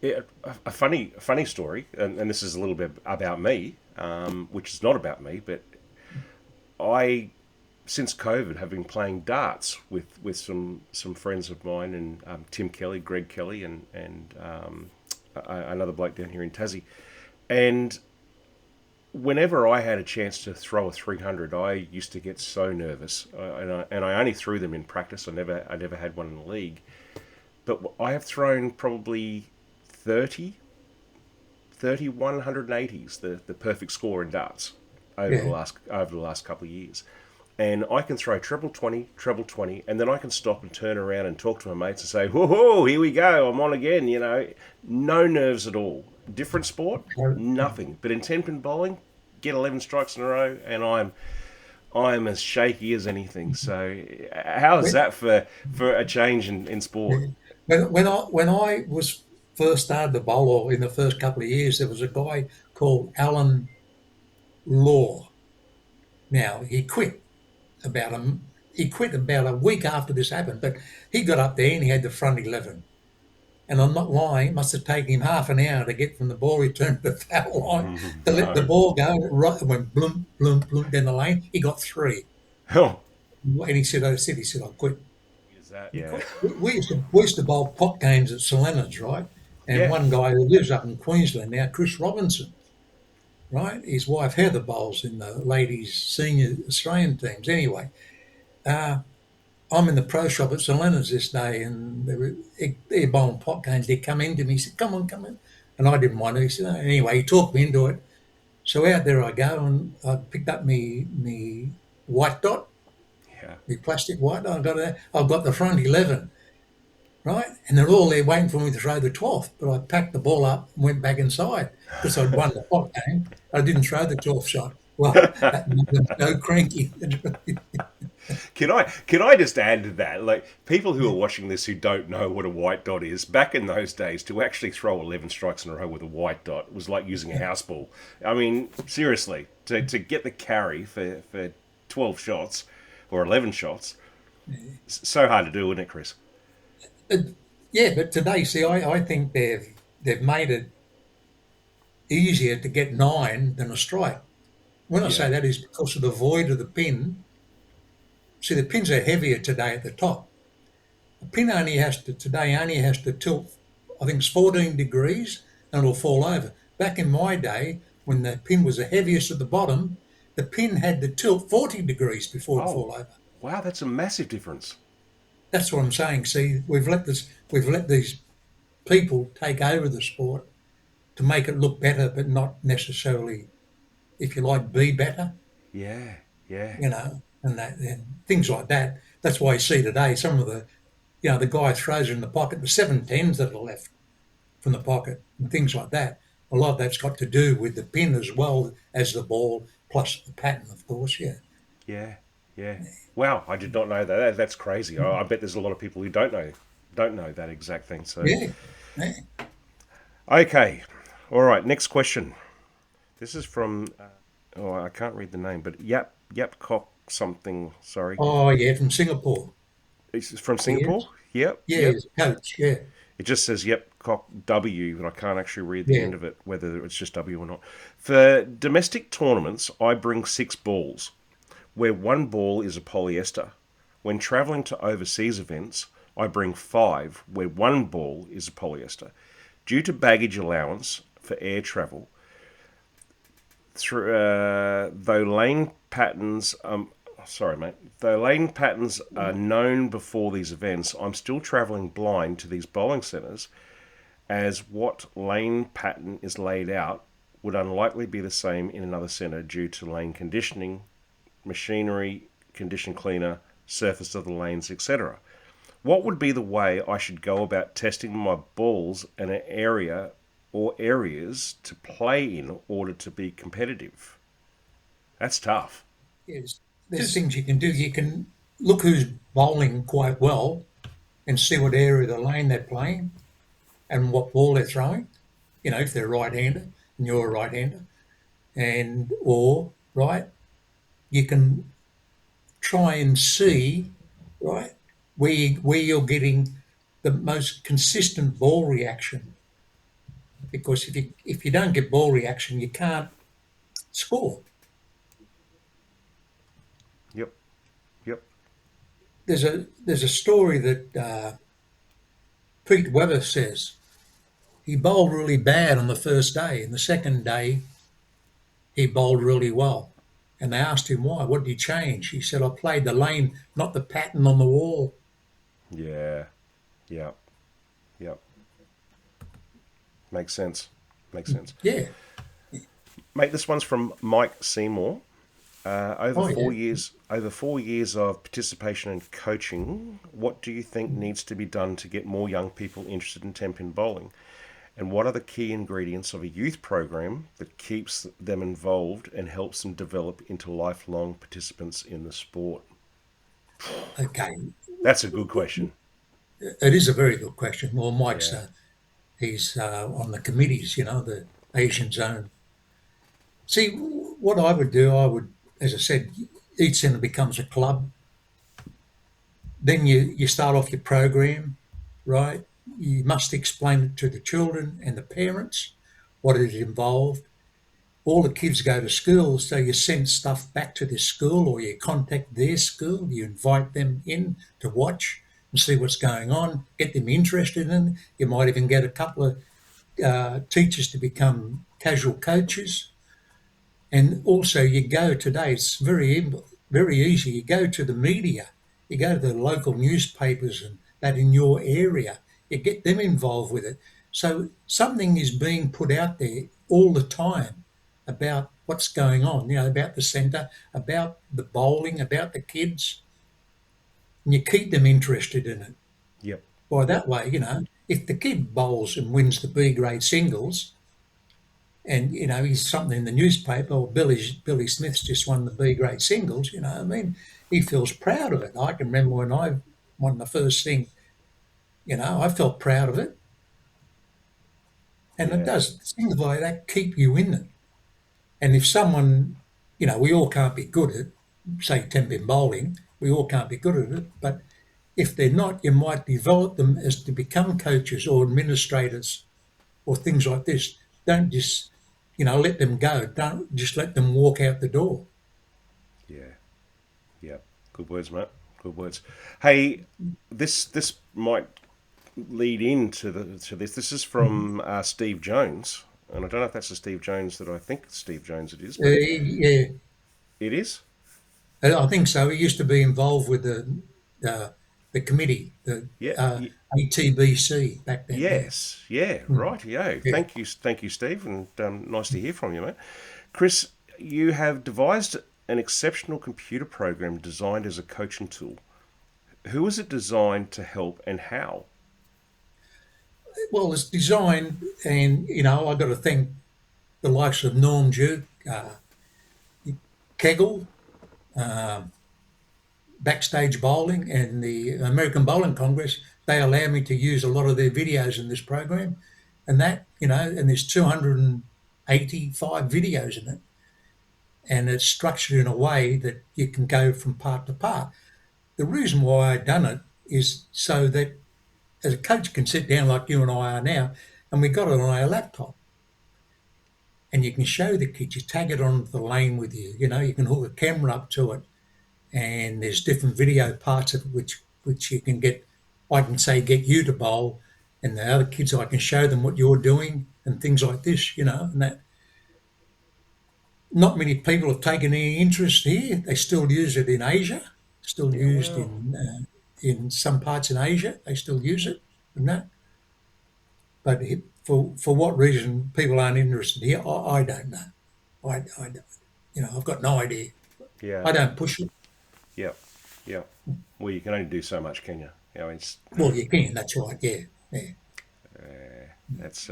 Yeah, a funny story, and this is a little bit about me, which is not about me, but I, since COVID, have been playing darts with some friends of mine, and Tim Kelly, Greg Kelly, and another bloke down here in Tassie, and whenever I had a chance to throw a 300, I used to get so nervous, and I only threw them in practice. I never had one in the league, but I have thrown probably 30 180s, the perfect score in darts over the Yeah. last couple of years. and I can throw treble 20, and then I can stop and turn around and talk to my mates and say, whoa, here we go, I'm on again, No nerves at all. Different sport, nothing. But in 10-pin bowling, get 11 strikes in a row, and I'm as shaky as anything. So how is that for a change in sport? When I was first started to bowl, or in the first couple of years, there was a guy called Alan Law. Now he quit about a week after this happened, but he got up there and he had the front 11. And I'm not lying, it must have taken him half an hour to get from the ball return to the foul line to let the No. ball go. Right, it went bloom, bloom, bloom down the lane. He got 3. Oh, And he said, I quit. is that? Yeah. We used to bowl pot games at St Leonard's, right? And Yeah. one guy who lives up in Queensland now, Chris Robinson, right? His wife Heather bowls in the ladies' senior Australian teams. Anyway, uh, I'm in the pro shop at St Leonard's this day, and they're bowling pot games. They come in to me, he said, come on, come in. And I didn't want to. He said, no. Anyway, he talked me into it. So out there I go, and I picked up me white dot, Yeah. me plastic white dot. I've got the front 11, right? And they're all there waiting for me to throw the 12th. But I packed the ball up and went back inside because I'd won the pot game. I didn't throw the 12th shot. Well, that made them so cranky. Can I just add to that? Like, people who are watching this who don't know what a white dot is, back in those days, to actually throw 11 strikes in a row with a white dot was like using a house ball. I mean, seriously, to get the carry for 12 shots or 11 shots, it's so hard to do, isn't it, Chris? Yeah, but today, see, I think they've made it easier to get 9 than a strike. When I say Yeah. that is because of the void of the pin. See, the pins are heavier today at the top. The pin today only has to tilt, I think it's 14 degrees, and it'll fall over. Back in my day, when the pin was the heaviest at the bottom, the pin had to tilt 40 degrees before it'd Oh, fall over. wow, that's a massive difference. That's what I'm saying. See, we've let these people take over the sport to make it look better, but not necessarily, if you like, be better. Yeah, yeah, And things like that. That's why you see today some of the guy throws in the pocket, the 7-10s that are left from the pocket and things like that. A lot of that's got to do with the pin as well as the ball, plus the pattern, of course. Yeah. yeah, yeah. Wow, I did not know that. That's crazy. I bet there's a lot of people who don't know that exact thing. So, Yeah. Yeah. okay, all right. Next question. This is from. I can't read the name, but Yap Cock something. Sorry, Oh, yeah, from Singapore. it's from Yes. Singapore. Yep, Yeah, yep. he's a coach. Yeah. It just says Yep Cock W, but I can't actually read the Yeah. end of it, whether it's just W or not. For domestic tournaments, I bring 6 balls, where 1 ball is a polyester. When travelling to overseas events, I bring 5, where 1 ball is a polyester. Due to baggage allowance for air travel, through though lane patterns sorry mate though lane patterns are known before these events, I'm still travelling blind to these bowling centres, as what lane pattern is laid out would unlikely be the same in another centre due to lane conditioning, machinery, condition cleaner, surface of the lanes, etc. What would be the way I should go about testing my balls in an area or areas to play in order to be competitive? That's tough. Yes. There's things you can do. You can look who's bowling quite well and see what area of the lane they're playing and what ball they're throwing. If they're right-hander and you're a right-hander, or right, you can try and see right where you're getting the most consistent ball reaction. Because if you don't get ball reaction, you can't score. Yep, yep. There's a story that Pete Weber says he bowled really bad on the first day, and the second day he bowled really well. And they asked him why. What did he change? He said, "I played the lane, not the pattern on the wall." Yeah, yep, yep. Makes sense. Makes sense. Yeah. Mate, this one's from Mike Seymour. Over Oh, four yeah. years, over 4 years of participation and coaching, what do you think needs to be done to get more young people interested in tenpin bowling? And what are the key ingredients of a youth program that keeps them involved and helps them develop into lifelong participants in the sport? Okay. That's a good question. It is a very good question. Well, Mike's, Yeah. he's on the committees, the Asian zone. See, what I would do, as I said, each centre becomes a club. Then you start off your program, right? You must explain it to the children and the parents, what it involved. All the kids go to school, so you send stuff back to the school or you contact their school, you invite them in to watch and see what's going on, get them interested in it. You might even get a couple of teachers to become casual coaches. And also, you go today, it's very easy. You go to the media, you go to the local newspapers and that in your area, you get them involved with it. So something is being put out there all the time about what's going on, about the centre, about the bowling, about the kids, and you keep them interested in it. Yep. By Yep. that way, if the kid bowls and wins the B grade singles, and he's something in the newspaper, or Billy Smith's just won the B grade singles. I mean, he feels proud of it. I can remember when I won the first thing. I felt proud of it, and it Yeah. does things like that keep you in it. And if someone, we all can't be good at, say, tenpin bowling. We all can't be good at it, but if they're not, you might develop them as to become coaches or administrators or things like this. Don't just, let them go. Don't just let them walk out the door. Yeah. Yeah. Good words, mate. Good words. Hey, this might lead into this. This is Mhm. from Steve Jones, and I don't know if that's the Steve Jones that I think Steve Jones it is, but Yeah, it is. I think so. He used to be involved with the committee, the Yeah. ATBC back then. Yeah. Yes. Yeah. Mm. Right. Yeah. Yeah. Thank you, Steve, and nice to hear from you, mate. Chris, you have devised an exceptional computer program designed as a coaching tool. Who is it designed to help, and how? Well, it's designed, and I've got to thank the likes of Norm Duke, Kegel, Backstage Bowling, and the American Bowling Congress. They allow me to use a lot of their videos in this program, and and there's 285 videos in it, and it's structured in a way that you can go from part to part. The reason why I've done it is so that as a coach can sit down like you and I are now, and we got it on our laptop, and you can show the kids. You tag it onto the lane with you. You can hook a camera up to it, and there's different video parts of it which you can get. I can say get you to bowl, and the other kids I can show them what you're doing and things like this. And that not many people have taken any interest here. They still use it in Asia, still Yeah. used Well. in some parts in Asia. They still use it and that. But for what reason people aren't interested here, I don't know. I don't, I've got no idea. Yeah. I don't push it. Yeah. Yeah. Well, you can only do so much, can you? It's Well, you can. That's right. Yeah, yeah. that's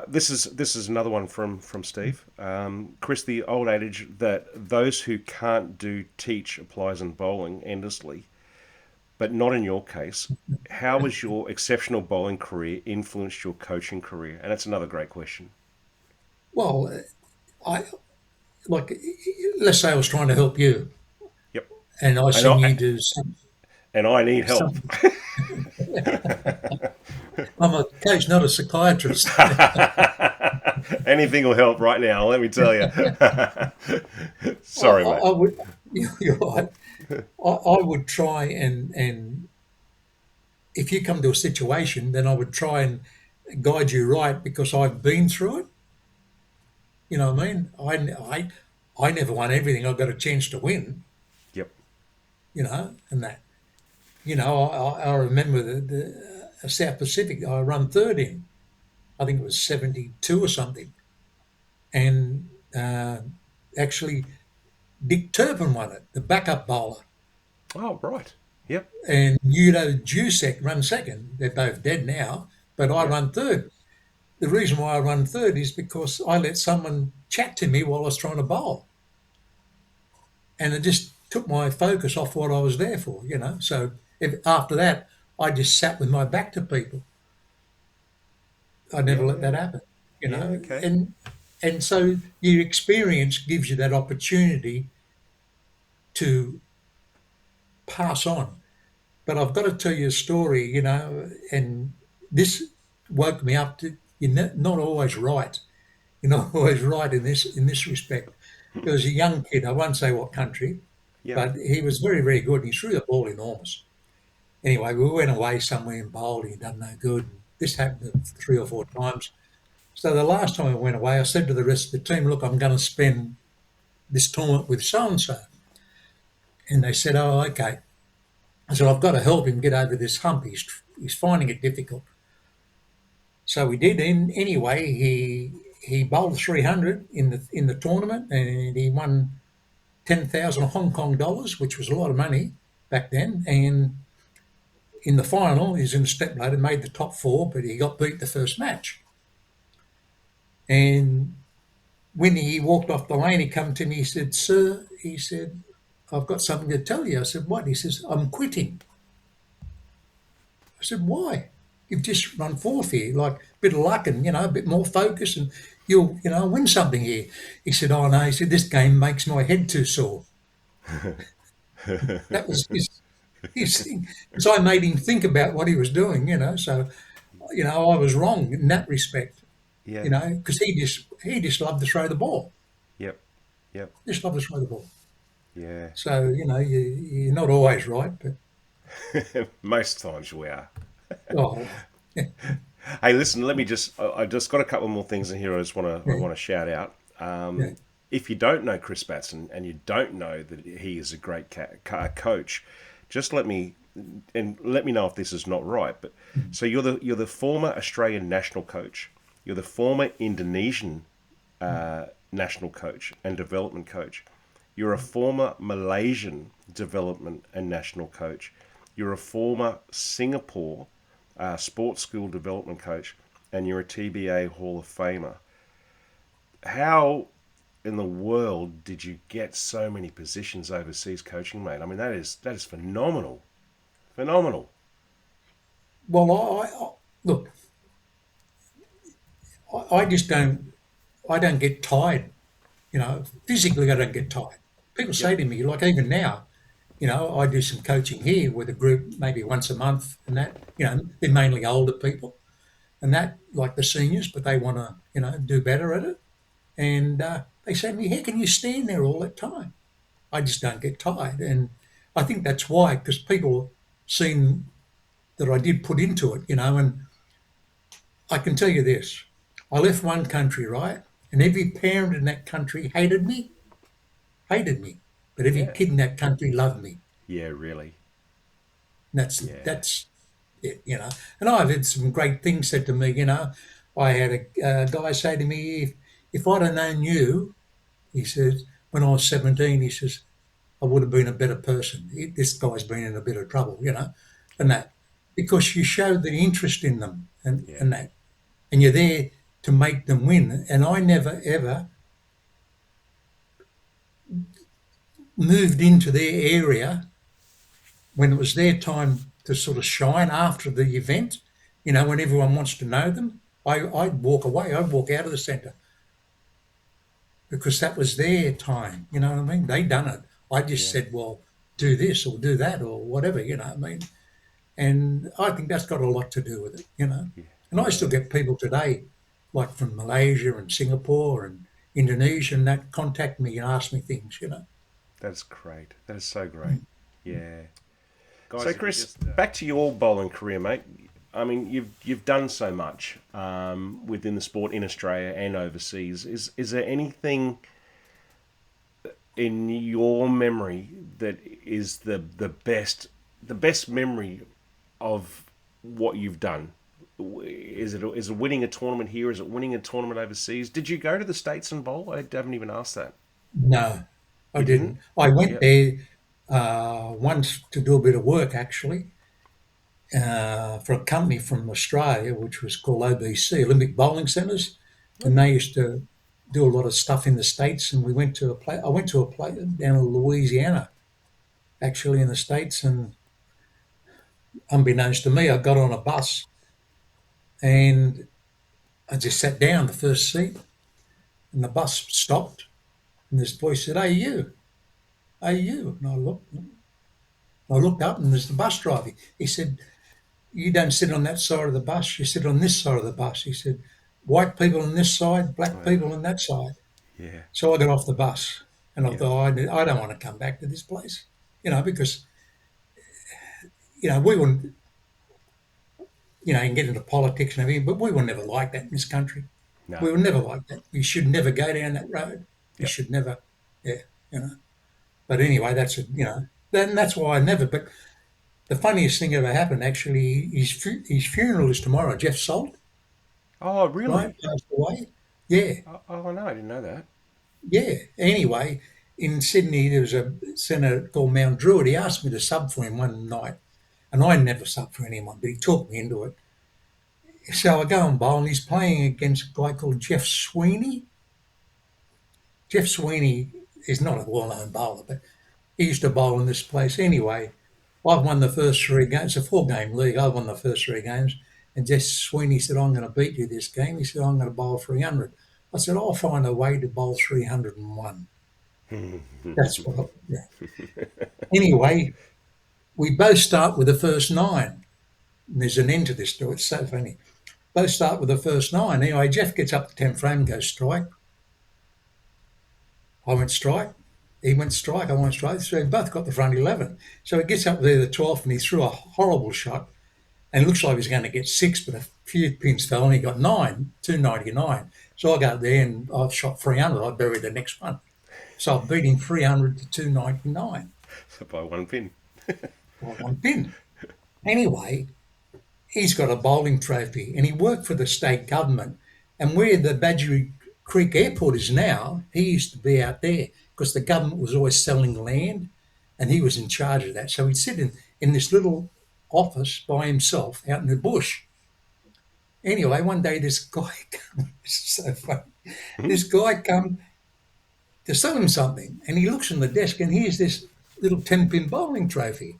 this is another one from Steve. Chris, the old adage that those who can't do teach applies in bowling endlessly, but not in your case. How has your exceptional bowling career influenced your coaching career? And that's another great question. Well, I like. Let's say I was trying to help you, Yep. and I And seen I you do and I need help. something. I'm a coach, not a psychiatrist. Anything will help right now. Let me tell you. Sorry, mate. I would. You're right. I would try and if you come to a situation, then I would try and guide you right because I've been through it. You know what I mean? I never won everything I got a chance to win. Yep. And that. I remember the South Pacific. I run third in. I think it was 72 or something, and actually Dick Turpin won it, the backup bowler, Oh, right. Yep. and Udo Jusek run second. They're both dead now, but I Yep. run third. The reason why I run third is because I let someone chat to me while I was trying to bowl, and it just took my focus off what I was there for, you know. So after that, I just sat with my back to people. I never let that Yeah. happen, you Yeah. know. Okay. And so your experience gives you that opportunity to pass on. But I've got to tell you a story, you know, and this woke me up to you're not always right. You're not always right in this respect. There was a young kid, I won't say what country, Yep. but he was very, very good. He threw the ball enormous. Anyway, we went away somewhere in bowling, he done no good. This happened 3 or 4 times. So the last time I went away, I said to the rest of the team, look, I'm going to spend this tournament with so and so. And they said, oh, okay. I said, I've got to help him get over this hump. He's finding it difficult. So we did. And anyway, he bowled 300 in the tournament, and he won 10,000 Hong Kong dollars, which was a lot of money back then. And in the final, he's in the step ladder, made the top four, but he got beat the first match. And when he walked off the lane, he come to me, he said, sir, he said, I've got something to tell you. I said, what? He says, I'm quitting. I said, why? You've just run fourth here, like a bit of luck and, you know, a bit more focus and you'll, you know, win something here. He said, oh, no. He said, this game makes my head too sore. That was his thing. So I made him think about what he was doing, you know. So, you know, I was wrong in that respect, you Yeah. know, because he just loved to throw the ball. Yep. Yep. Just loved to throw the ball. Yeah. So, you know, you're not always right, but, Most times we are. oh, yeah, Hey, listen. Let me just. I just got a couple more things in here. I just want to. I yeah, want to shout out. yeah. If you don't know Chris Batson and you don't know that he is a great coach, just let me know if this is not right. But so you're the former Australian national coach. You're the former Indonesian national coach and development coach. You're a former Malaysian development and national coach. You're a former Singapore sports school development coach, and you're a TBA Hall of Famer. How in the world did you get so many positions overseas coaching, mate? I mean, that is phenomenal, phenomenal. Well, look, I just I don't get tired. You know, physically, I don't get tired. People say Yep. to me, like even now, you know, I do some coaching here with a group maybe once a month, and that, you know, they're mainly older people, and that like the seniors, but they want to, you know, do better at it. And they say to me, how can you stand there all that time? I just don't get tired, and I think that's why, because people seen that I did put into it, you know, and I can tell you this: I left one country, right, and every parent in that country hated me, but every Yeah. kid in that country loved me. Yeah. Really. And Yeah. that's it, you know. And I've had some great things said to me, you know. I had a guy say to me, if I'd have known you, he says, when I was 17, he says, I would have been a better person. This guy's been in a bit of trouble, you know, and that because you show the interest in them Yeah. and that, and you're there to make them win. And I never ever moved into their area when it was their time to sort of shine after the event, you know, when everyone wants to know them, I'd walk away. I'd walk out of the centre because that was their time. You know what I mean? They done it. I just Yeah. said, well, do this or do that or whatever. You know what I mean? And I think that's got a lot to do with it. You know, Yeah. and I still Yeah. get people today, like from Malaysia and Singapore and Indonesia, and that contact me and ask me things. You know. That's great. That is so great. Yeah. So, Chris, back to your bowling career, mate. I mean, you've done so much within the sport in Australia and overseas. Is there anything in your memory that is the best memory of what you've done? Is it winning a tournament here? Is it winning a tournament overseas? Did you go to the States and bowl? I haven't even asked that. No, I You didn't. didn't? I went Yep. there once to do a bit of work, actually, for a company from Australia, which was called OBC, Olympic Bowling Centres, and they used to do a lot of stuff in the States. And we went to a place. I went to a place down in Louisiana, actually, in the States, and unbeknownst to me, I got on a bus and I just sat down the first seat, and the bus stopped, and this voice said, "Hey, you, hey, you," and I looked up, and there's the bus driver. He said, "You don't sit on that side of the bus. You sit on this side of the bus." He said, "White people on this side, black Wow. people on that side." Yeah. So I got off the bus, and I Yeah. thought, I don't want to come back to this place, because we wouldn't, you can get into politics and everything, but we were never like that in this country. No. We were never No. like that. We should never go down that road. We Yep. should never, yeah, you know. But anyway, then that's why I never. But the funniest thing ever happened, actually, his funeral is tomorrow. Jeff Salt, Oh, right, really? passed away. Yeah, Oh, no, I didn't know that. yeah. Anyway, in Sydney, there was a senator called Mount Druitt. He asked me to sub for him one night, and I never subbed for anyone, but he talked me into it. So I go and bowl, and he's playing against a guy called Jeff Sweeney. Jeff Sweeney is not a well-known bowler, but he used to bowl in this place anyway. I've won the first three games. It's a four-game league. I've won the first three games. And Jeff Sweeney said, "I'm going to beat you this game." He said, "I'm going to bowl 300." I said, "I'll find a way to bowl 301." That's what. Yeah. Anyway, we both start with the first nine. And there's an end to this story. It's so funny. Both start with the first nine. Anyway, Jeff gets up to 10 frame and goes strike. I went strike. He went strike. I went strike. So we both got the front 11. So he gets up there, the 12th, and he threw a horrible shot. And it looks like he was going to get six, but a few pins fell and he got nine, 299. So I go up there and I've shot 300. I buried the next one. So I beat him 300 to 299 By one pin. by one pin. Anyway, he's got a bowling trophy and he worked for the state government. And where the Badgerry Creek Airport is now, he used to be out there because the government was always selling land and he was in charge of that. So he'd sit in this little office by himself out in the bush. Anyway, one day this guy come, this is so funny. This guy come to sell him something and he looks on the desk and here's this little 10-pin bowling trophy.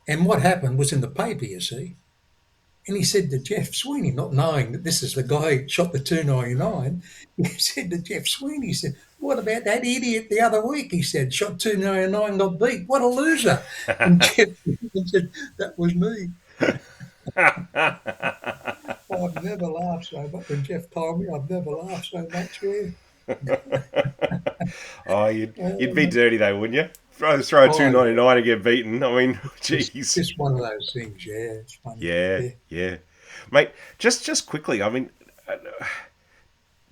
And what happened was in the paper, you see. And he said to Jeff Sweeney, not knowing that this is the guy who shot the 299, he said to Jeff Sweeney, he said, "What about that idiot the other week?" He said, "Shot 299, got beat. What a loser." And Jeff said, "That was me." I've never laughed so much. When Jeff told me, I've never laughed so much. Yeah. Oh, you'd be Um, dirty though, wouldn't you? Throw a oh, yeah. 299 and get beaten. I mean, It's jeez. just one of those things. Yeah, it's funny. Yeah, Yeah. yeah, mate. Just quickly. I mean, uh,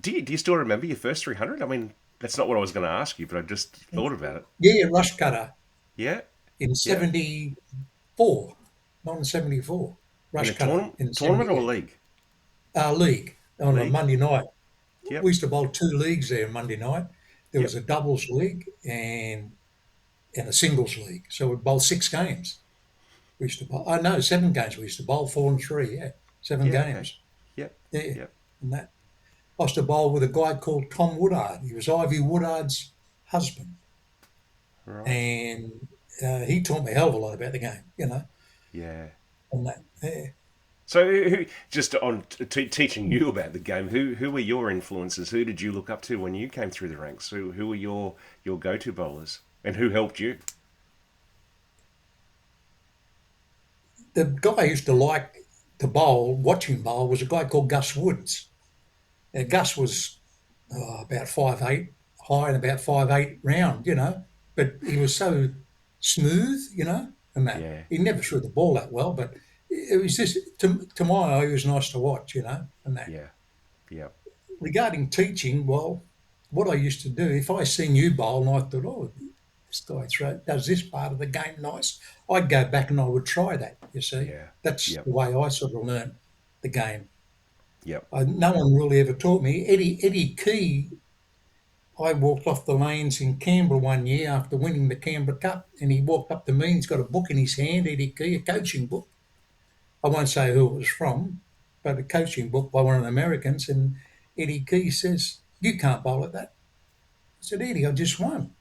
do you still remember your first 300? I mean, that's not what I was going to ask you, but I just thought about it. Yeah, Rush Cutter Yeah, in yeah. 74, 1974. In Rush a Cutter in tournament or 78. league? League on a League. Monday night. Yep, We used to bowl two leagues there Monday night. There yep. was a doubles league and a singles league. So we'd bowl six games. We used to bowl, oh no, 7 games. We used to bowl 4 and 3, yeah. Seven Yeah, okay. games. Yep, Yeah. yep. And that. I used to bowl with a guy called Tom Woodard. He was Ivy Woodard's husband. Right. And he taught me a hell of a lot about the game, Yeah. and that. Yeah. So, just on teaching you about the game, who were your influences? Who did you look up to when you came through the ranks? Who were your go-to bowlers, and who helped you? The guy I used to like to bowl, watching bowl, was a guy called Gus Woods. Gus was about 5'8" high and about 5'8" round, but he was so smooth, and that. Yeah, He never threw the ball that well, but it was just, to my eye, he was nice to watch, and that. yeah, yeah, Regarding teaching, well, what I used to do, if I seen you bowl and I thought, oh, this guy does this part of the game nice, I'd go back and I would try that, you see. yeah, That's yep, the way I sort of learnt the game. yep. No one really ever taught me. Eddie Key, I walked off the lanes in Canberra one year after winning the Canberra Cup, and he walked up to me and he's got a book in his hand, Eddie Key, a coaching book. I won't say who it was from, but a coaching book by one of the Americans. And Eddie Key says, "You can't bowl at that." I said, "Eddie, I just won."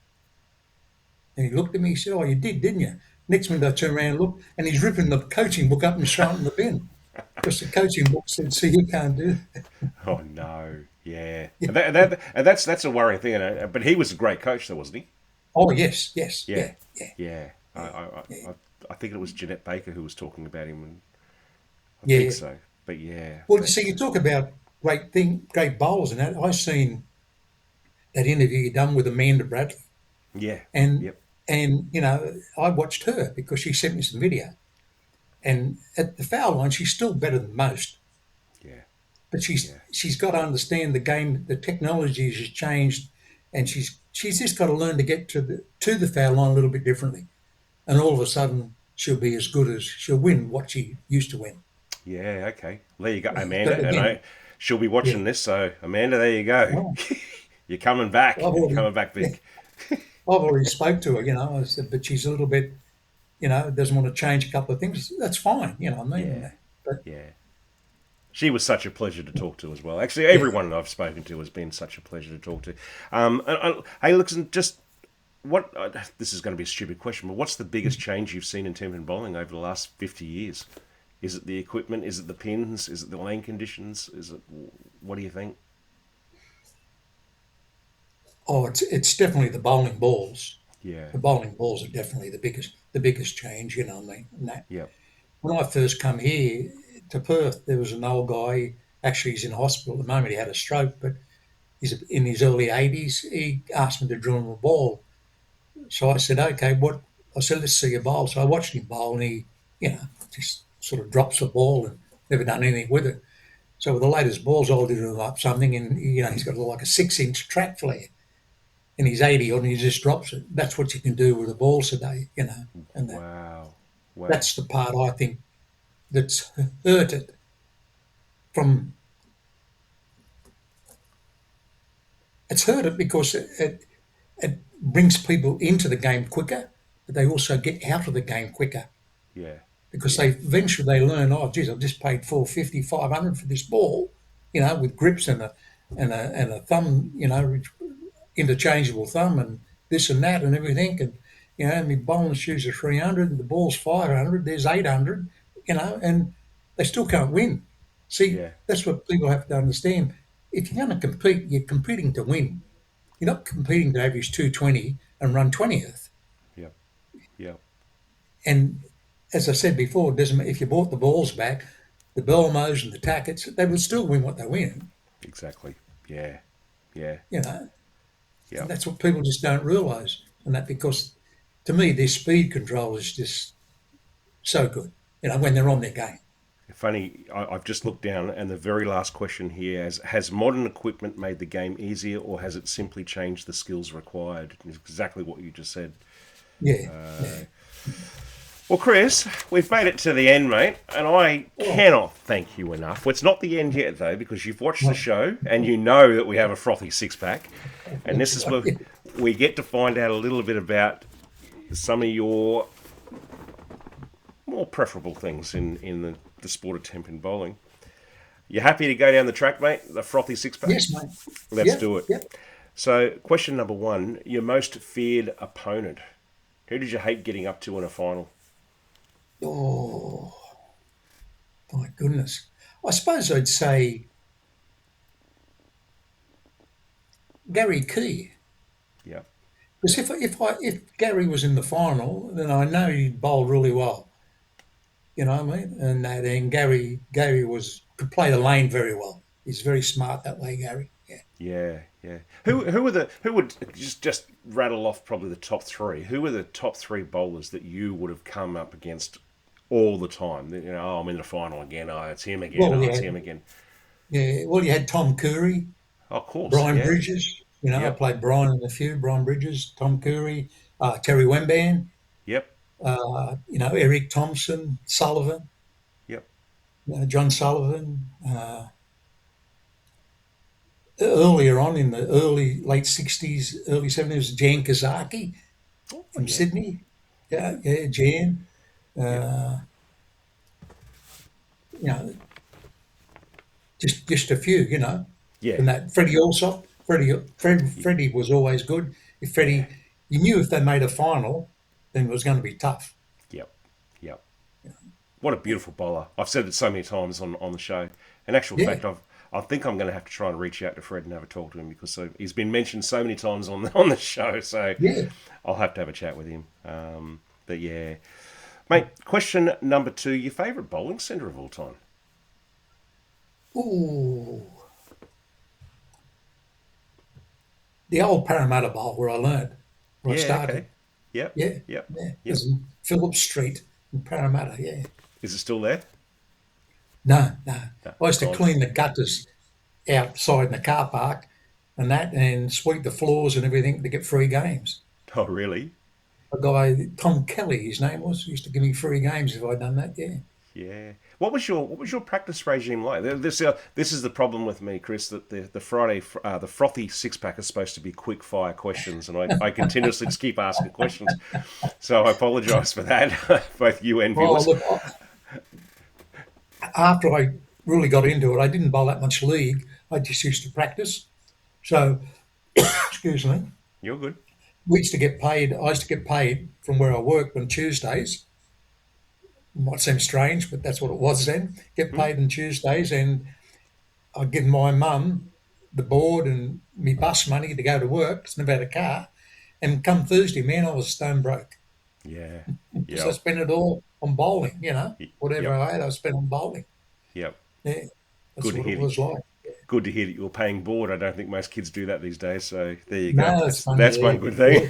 And he looked at me, he said, "Oh, you did, didn't you?" Next minute I turned around and looked, and he's ripping the coaching book up and throwing it in the bin. Because the coaching book said, "See, you can't do that." Oh no, yeah, and that's a worrying thing. But he was a great coach, though, wasn't he? Oh, yes, yes, Yeah, yeah, yeah, yeah. yeah. I think it was Jeanette Baker who was talking about him, and I think Yeah. so. But yeah, Well, you see, you talk about great bowlers and that. I seen that interview you done with Amanda Bradley, yeah, and yep, I watched her because she sent me some video. And at the foul line, she's still better than most, yeah, but yeah, she's got to understand the game. The technology has changed, and she's just got to learn to get to the foul line a little bit differently. And all of a sudden, she'll be as good as she'll win what she used to win. yeah. Okay, well, there you go, But Amanda, and again, she'll be yeah, watching this. So Amanda, there you go. well, You're coming back. I've You're already, coming back yeah, big. I've already spoke to her. I said, but she's a little bit, doesn't want to change a couple of things. That's fine. What I Yeah, mean, but yeah. She was such a pleasure to talk to as well. Actually, yeah, everyone I've spoken to has been such a pleasure to talk to. Hey, listen, just what this is going to be a stupid question, but what's the biggest change you've seen in Tenpin bowling over the last 50 years? Is it the equipment? Is it the pins? Is it the lane conditions? Is it what do you think? oh, it's definitely the bowling balls. Yeah, The bowling balls are definitely the biggest change. What I mean. And that yep, when I first come here to Perth, there was an old guy. Actually, he's in hospital at the moment. He had a stroke, but he's in his early 80s. He asked me to drill him a ball. So I said, okay, what? I said, let's see your bowl. So I watched him bowl, and he, just sort of drops the ball and never done anything with it. So with the latest balls, I'll do up something, and he's got like a 6-inch track flare, and he's 80 on, and he just drops it. That's what you can do with the balls today, and wow, wow, that's the part I think that's hurt it from. It's hurt it because it brings people into the game quicker, but they also get out of the game quicker. yeah, Because they yeah, eventually they learn, oh geez, I've just paid 450, 500 for this ball, with grips and a thumb, interchangeable thumb and this and that and everything, and my bowling shoes are 300, and the ball's 500, there's 800, and they still can't win. See, yeah, that's what people have to understand. If you're going to compete, you're competing to win. You're not competing to average 220 and run 20th. yep, yep, And as I said before, it doesn't if you brought the balls back, the Belmos and the Tackets, they would still win what they win. exactly. Yeah, yeah, You know, and yep. that's what people just don't realise. And that because to me, their speed control is just so good. When they're on their game. Funny, I've just looked down, and the very last question here has modern equipment made the game easier, or has it simply changed the skills required? It's exactly what you just said. Yeah, yeah. Well, Chris, we've made it to the end, mate, and I Oh, cannot thank you enough. It's not the end yet, though, because you've watched the no. show and you know that we have a frothy six pack, and this is where we get to find out a little bit about some of your more preferable things in the sport of Tenpin bowling. You happy to go down the track, mate? The frothy six pack? Yes, mate. Let's Yep, do it. yep. So, question number one, your most feared opponent. Who did you hate getting up to in a final? Oh, my goodness. I suppose I'd say Gary Key. Yeah, Because yeah, if Gary was in the final, then I know he'd bowl really well. You know what I mean? And Gary could play the lane very well. He's very smart that way, Gary. Yeah. yeah, yeah. Who would just rattle off probably the top three? Who were the top three bowlers that you would have come up against all the time? Oh, I'm in the final again. Oh, it's him again. Well, Oh, you it's him had again. yeah. Well, you had Tom Curry, Oh, of course. Brian Yeah. Bridges. I Yep. played Brian in a few. Brian Bridges, Tom Curry, Terry Wemban. Yep. Eric Thompson, Sullivan, Yep. John Sullivan. earlier on in the late 60s, early 70s, Jan Kazaki Oh, from yeah. Sydney. Yeah, Jan. Yep. You know, just a few, Yeah. from that. Freddie Allsop. Y- Freddie was always good. If Yeah. Freddie, you knew if they made a final, then it was going to be tough. Yep. Yep. What a beautiful bowler. I've said it so many times on the show. In actual Yeah, fact, I think I'm going to have to try and reach out to Fred and have a talk to him because he's been mentioned so many times on the show. So yeah. I'll have to have a chat with him. But yeah, mate. Question number 2: your favourite bowling centre of all time? Ooh, the old Parramatta Bowl where I learned, where I Yeah. Okay. started. Yep. Yeah, Yep. yeah. It Yep. was in Phillip Street in Parramatta. Yeah. Is it still there? No, no. No, I used to gone. clean the gutters outside in the car park and sweep the floors and everything to get free games. Oh, really? A guy, Tom Kelly, his name was, used to give me free games if I'd done that. Yeah. Yeah. What was your practice regime like? This is the problem with me, Chris. That the frothy 6 pack is supposed to be quick fire questions, and I continuously just keep asking questions. So I apologise for that, both you and Well, viewers. look, after I really got into it, I didn't bowl that much league. I just used to practice. So, excuse me. You're good. We used to get paid. I used to get paid from where I worked on Tuesdays. Might seem strange, but that's what it was then. Get Hmm? paid on Tuesdays, and I'd give my mum the board and me bus money to go to work 'cause I never had a car. And come Thursday, man, I was stone broke Yeah. because I Yep. spent it all on bowling. Whatever Yep. I had, I spent on bowling. Yep. Yeah, that's Good to what it hear. was like. Good to hear that you're paying board. I don't think most kids do that these days. So there you go. No, it's funny. That's Yeah, one good thing.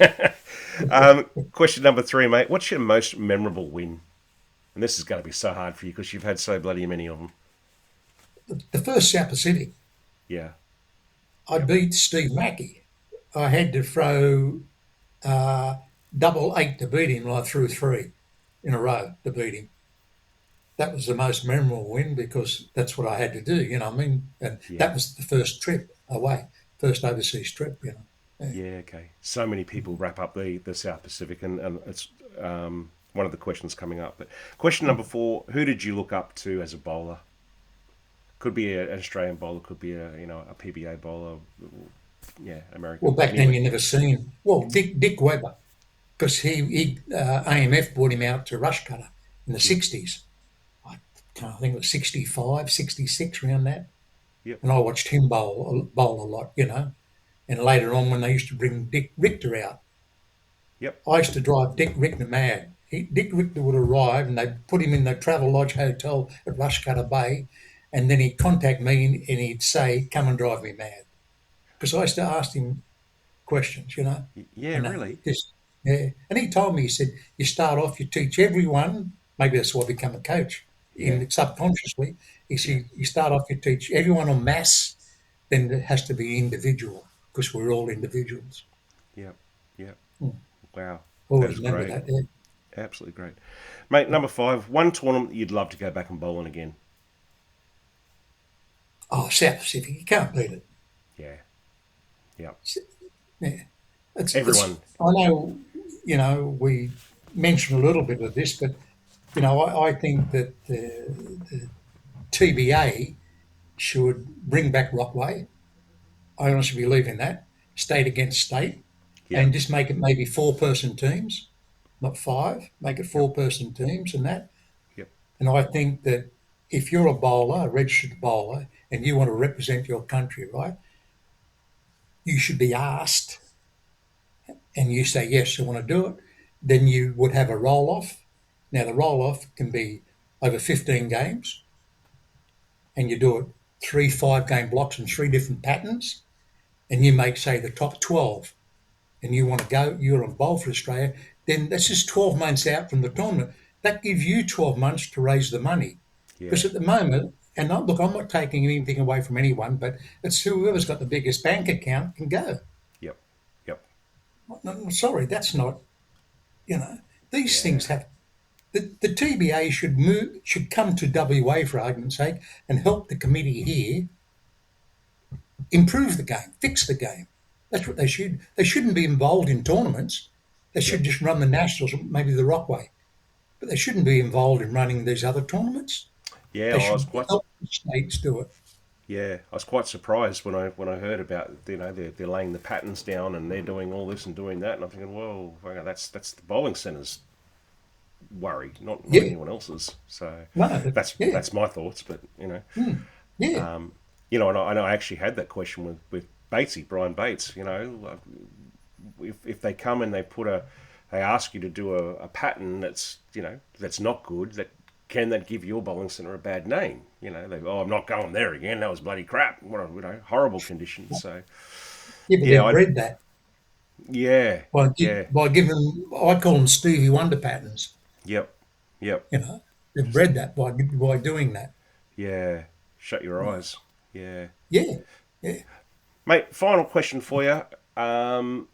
Question number 3, mate. What's your most memorable win? And this is going to be so hard for you because you've had so bloody many of them. the first South Pacific, Yeah. I Yep. beat Steve Mackey. I had to throw uh, double eight to beat him, and I threw three in a row to beat him. That was the most memorable win because that's what I had to do. You know what I mean? And Yeah. that was the first trip away, first overseas trip. Yeah. Yeah. Okay. So many people wrap up the South Pacific, and it's one of the questions coming up. But question number 4: who did you look up to as a bowler? Could be an Australian bowler, could be a PBA bowler, yeah, Well, American, back then anyway. you never seen. Well, Dick Webber, because he AMF brought him out to rush cutter in the Yep. '60s. I think it was 65, 66 around that. Yep. And I watched him bowl a lot. And later on, when they used to bring Dick Richter out, Yep. I used to drive Dick Richter mad. Dick Richter would arrive and they'd put him in the Travel Lodge Hotel at Rushcutter Bay, and then he'd contact me and he'd say, "Come and drive me mad," because I used to ask him questions. Yeah. And Really. just yeah. And he told me, he said, "You start off, you teach everyone. Maybe that's why I become a coach. Yeah. In subconsciously, he Yeah. said, you start off, you teach everyone en masse. Then it has to be individual because we're all individuals." Yep. Yep. Hmm. Wow. That Always is remember great. that. Yeah. Absolutely great, mate. Number 5: one tournament you'd love to go back and bowl in again. Oh, South Pacific, you can't beat it. Yeah. Yep. Yeah. It's. Everyone. I know. We mentioned a little bit of this, but I think that the TBA should bring back Rockway. I honestly believe in that. State against state, and Yep. just make it maybe four-person teams, not five. Make it Yep. four-person teams, and that. Yep. And I think that if you're a bowler, a registered bowler, and you want to represent your country, right, you should be asked, and you say yes, I want to do it. Then you would have a roll-off. Now the roll-off can be over 15 games, and you do it 3 5-game blocks in 3 different patterns, and you make say the top 12 and you want to go, you're on bowl for Australia, then that's just 12 months out from the tournament. That gives you 12 months to raise the money. Because Yeah. at the moment, and look, I'm not taking anything away from anyone, but it's whoever's got the biggest bank account can go. Yep. Yep. No, I'm sorry, that's not, you know, these Yeah. things have, the TBA should come to WA for argument's sake and help the committee here improve the game, fix the game. That's what they should. They shouldn't be involved in tournaments. They should Yep. just run the nationals, maybe the Rock Way, but they shouldn't be involved in running these other tournaments. Yeah, They I was should quite. help the states do it. Yeah, I was quite surprised when I heard about they're laying the patterns down and they're doing all this and doing that, and I'm thinking, well, okay, that's the bowling centre's worry, not Yeah, anyone else's. So no, yeah, that's my thoughts, but yeah, and I actually had that question with Batesy, Brian Bates. If they come and they ask you to do a pattern that's not good, can that give your bowling centre a bad name? I'm not going there again. That was bloody crap. What horrible conditions. So yeah. But yeah, they've bred that yeah, yeah, by giving. I call them Stevie Wonder patterns. yep, yep, They've bred that by doing that. yeah. Shut your eyes. Yeah, Yeah, yeah. mate. Final question for you.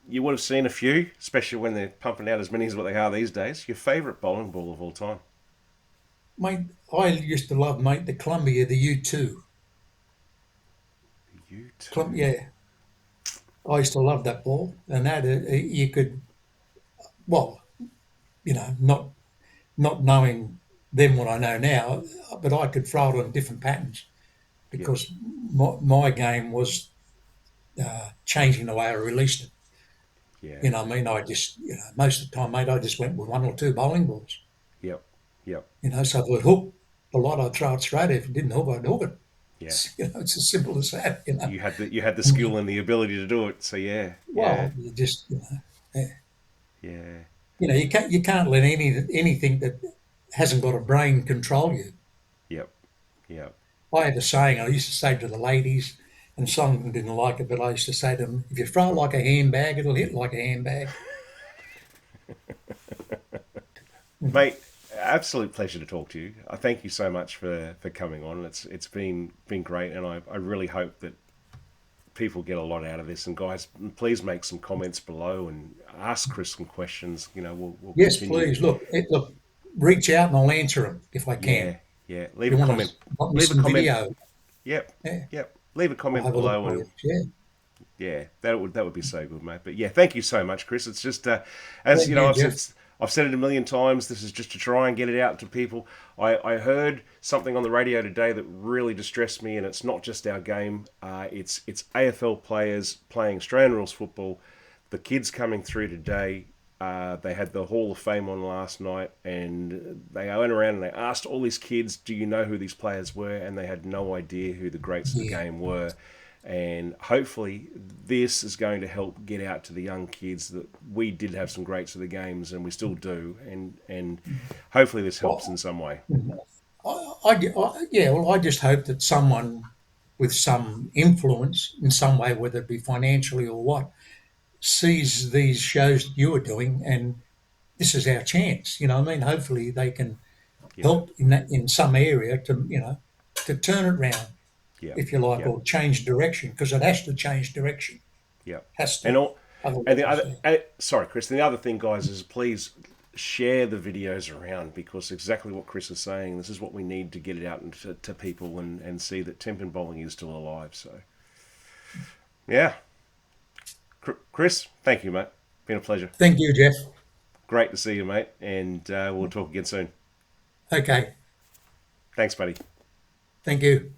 You would have seen a few, especially when they're pumping out as many as what they are these days. Your favourite bowling ball of all time? Mate, I used to love, mate, the Columbia, the U2. You too. Yeah, I used to love that ball, and that you could, well, not knowing then what I know now, but I could throw it on different patterns Yep. because my game was changing the way I released it. Yeah. I mean, most of the time, mate, I just went with one or two bowling balls. Yep. Yep. So if it hooked a lot, I'd throw it straight. If it didn't hook, I'd hook it. Yeah. It's as simple as that. You had the skill and the ability to do it. So yeah. Yeah. Well, you just yeah. Yeah. You can't let anything that hasn't got a brain control you. Yep. Yep. I had a saying I used to say to the ladies, and some of them didn't like it, but I used to say to them, if you throw it like a handbag, it'll hit like a handbag. Mate, absolute pleasure to talk to you. I thank you so much for coming on. It's been great, and I really hope that people get a lot out of this. And guys, please make some comments below and ask Chris some questions. We'll Yes, continue. please. Look, reach out and I'll answer them if I can. Yeah, yeah. If Leave you a want comment. to want me Leave a some comment. video, Yep, yeah, yep. Leave a I'll comment have a look below, for and you. Yeah. yeah, that would be so good, mate. But yeah, thank you so much, Chris. It's just as Thank you know, you, Jeff. I've said it a million times. This is just to try and get it out to people. I heard something on the radio today that really distressed me, and it's not just our game. It's AFL players playing Australian rules football. The kids coming through today. They had the Hall of Fame on last night, and they went around and they asked all these kids, "Do you know who these players were?" And they had no idea who the greats of the Yeah. game were. And hopefully, this is going to help get out to the young kids that we did have some greats of the games, and we still do. And hopefully, this helps in some way. Yeah, well, I just hope that someone with some influence in some way, whether it be financially or what, sees these shows that you are doing, and this is our chance. I mean, hopefully they can Yeah, help in some area to turn it round, yeah, if you like, yeah, or change direction because it has to change direction. yeah. Has And to. all, and the Otherwise, other, sorry, Chris. The other thing, guys, is please share the videos around because exactly what Chris is saying. This is what we need to get it out to people and see that Tenpin bowling is still alive. So, yeah, Chris, thank you, mate. Been a pleasure. thank you, Jeff. Great to see you, mate. And we'll talk again soon. Okay, Thanks, buddy. thank you.